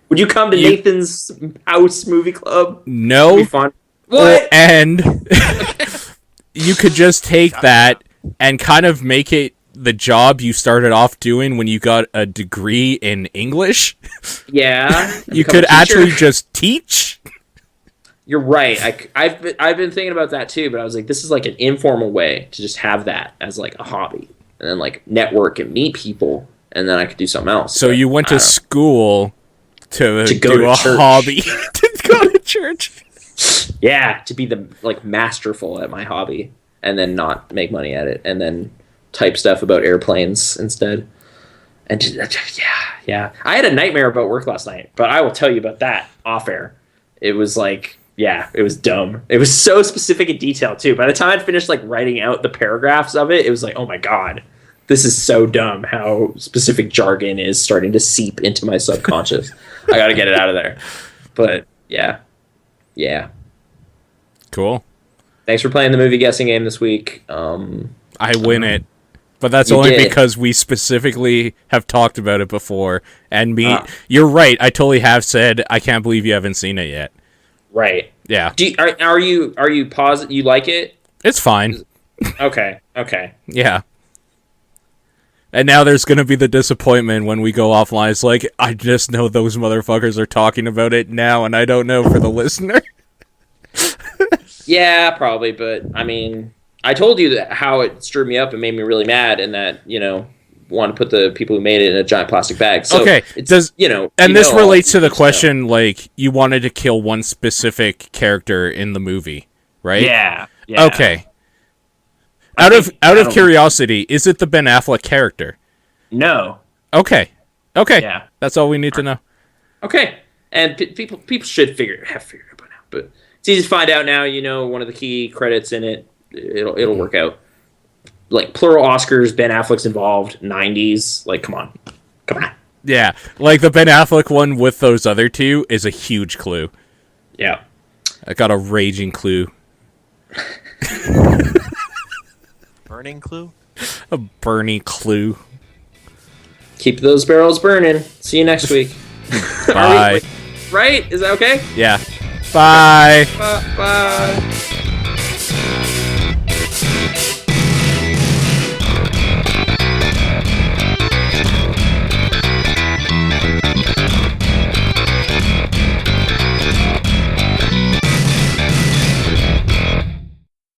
would you come to Nathan's House movie club? No. It'd be fun. What? And you could just take that and kind of make it the job you started off doing when you got a degree in English. Yeah. You could actually just teach. You're right. I've been thinking about that too, but I was like, this is like an informal way to just have that as like a hobby, and then like network and meet people. And then I could do something else. So you went to school to go do to a church. hobby. To go to church. Yeah, to be the like masterful at my hobby, and then not make money at it, and then type stuff about airplanes instead. And just, yeah. I had a nightmare about work last night, but I will tell you about that off air. It was like, it was dumb. It was so specific in detail too. By the time I'd finished like writing out the paragraphs of it, it was like, oh my god. This is so dumb how specific jargon is starting to seep into my subconscious. I got to get it out of there. But, yeah. Cool. Thanks for playing the movie guessing game this week. I win it. But that's only because we specifically have talked about it before. And you're right. I totally have said, I can't believe you haven't seen it yet. Right. Yeah. Are you positive you like it? It's fine. Okay. Yeah. And now there's going to be the disappointment when we go offline. It's like, I just know those motherfuckers are talking about it now, and I don't know for the listener. Yeah, probably, but, I mean, I told you how it stirred me up and made me really mad, and that, want to put the people who made it in a giant plastic bag. So okay, this relates to the question, like, you wanted to kill one specific character in the movie, right? Yeah. Okay. Out of curiosity, is it the Ben Affleck character? No. Okay. Yeah. That's all we need to know. Okay. And people should have figured it out by now. But it's easy to find out now. One of the key credits in it it'll work out. Like plural Oscars, Ben Affleck's involved, 90s. Like, come on. Yeah, like the Ben Affleck one with those other two is a huge clue. Yeah. I got a raging clue. Burning clue? A Bernie clue. Keep those barrels burning. See you next week. Bye. Right? Is that okay? Yeah. Bye. Bye.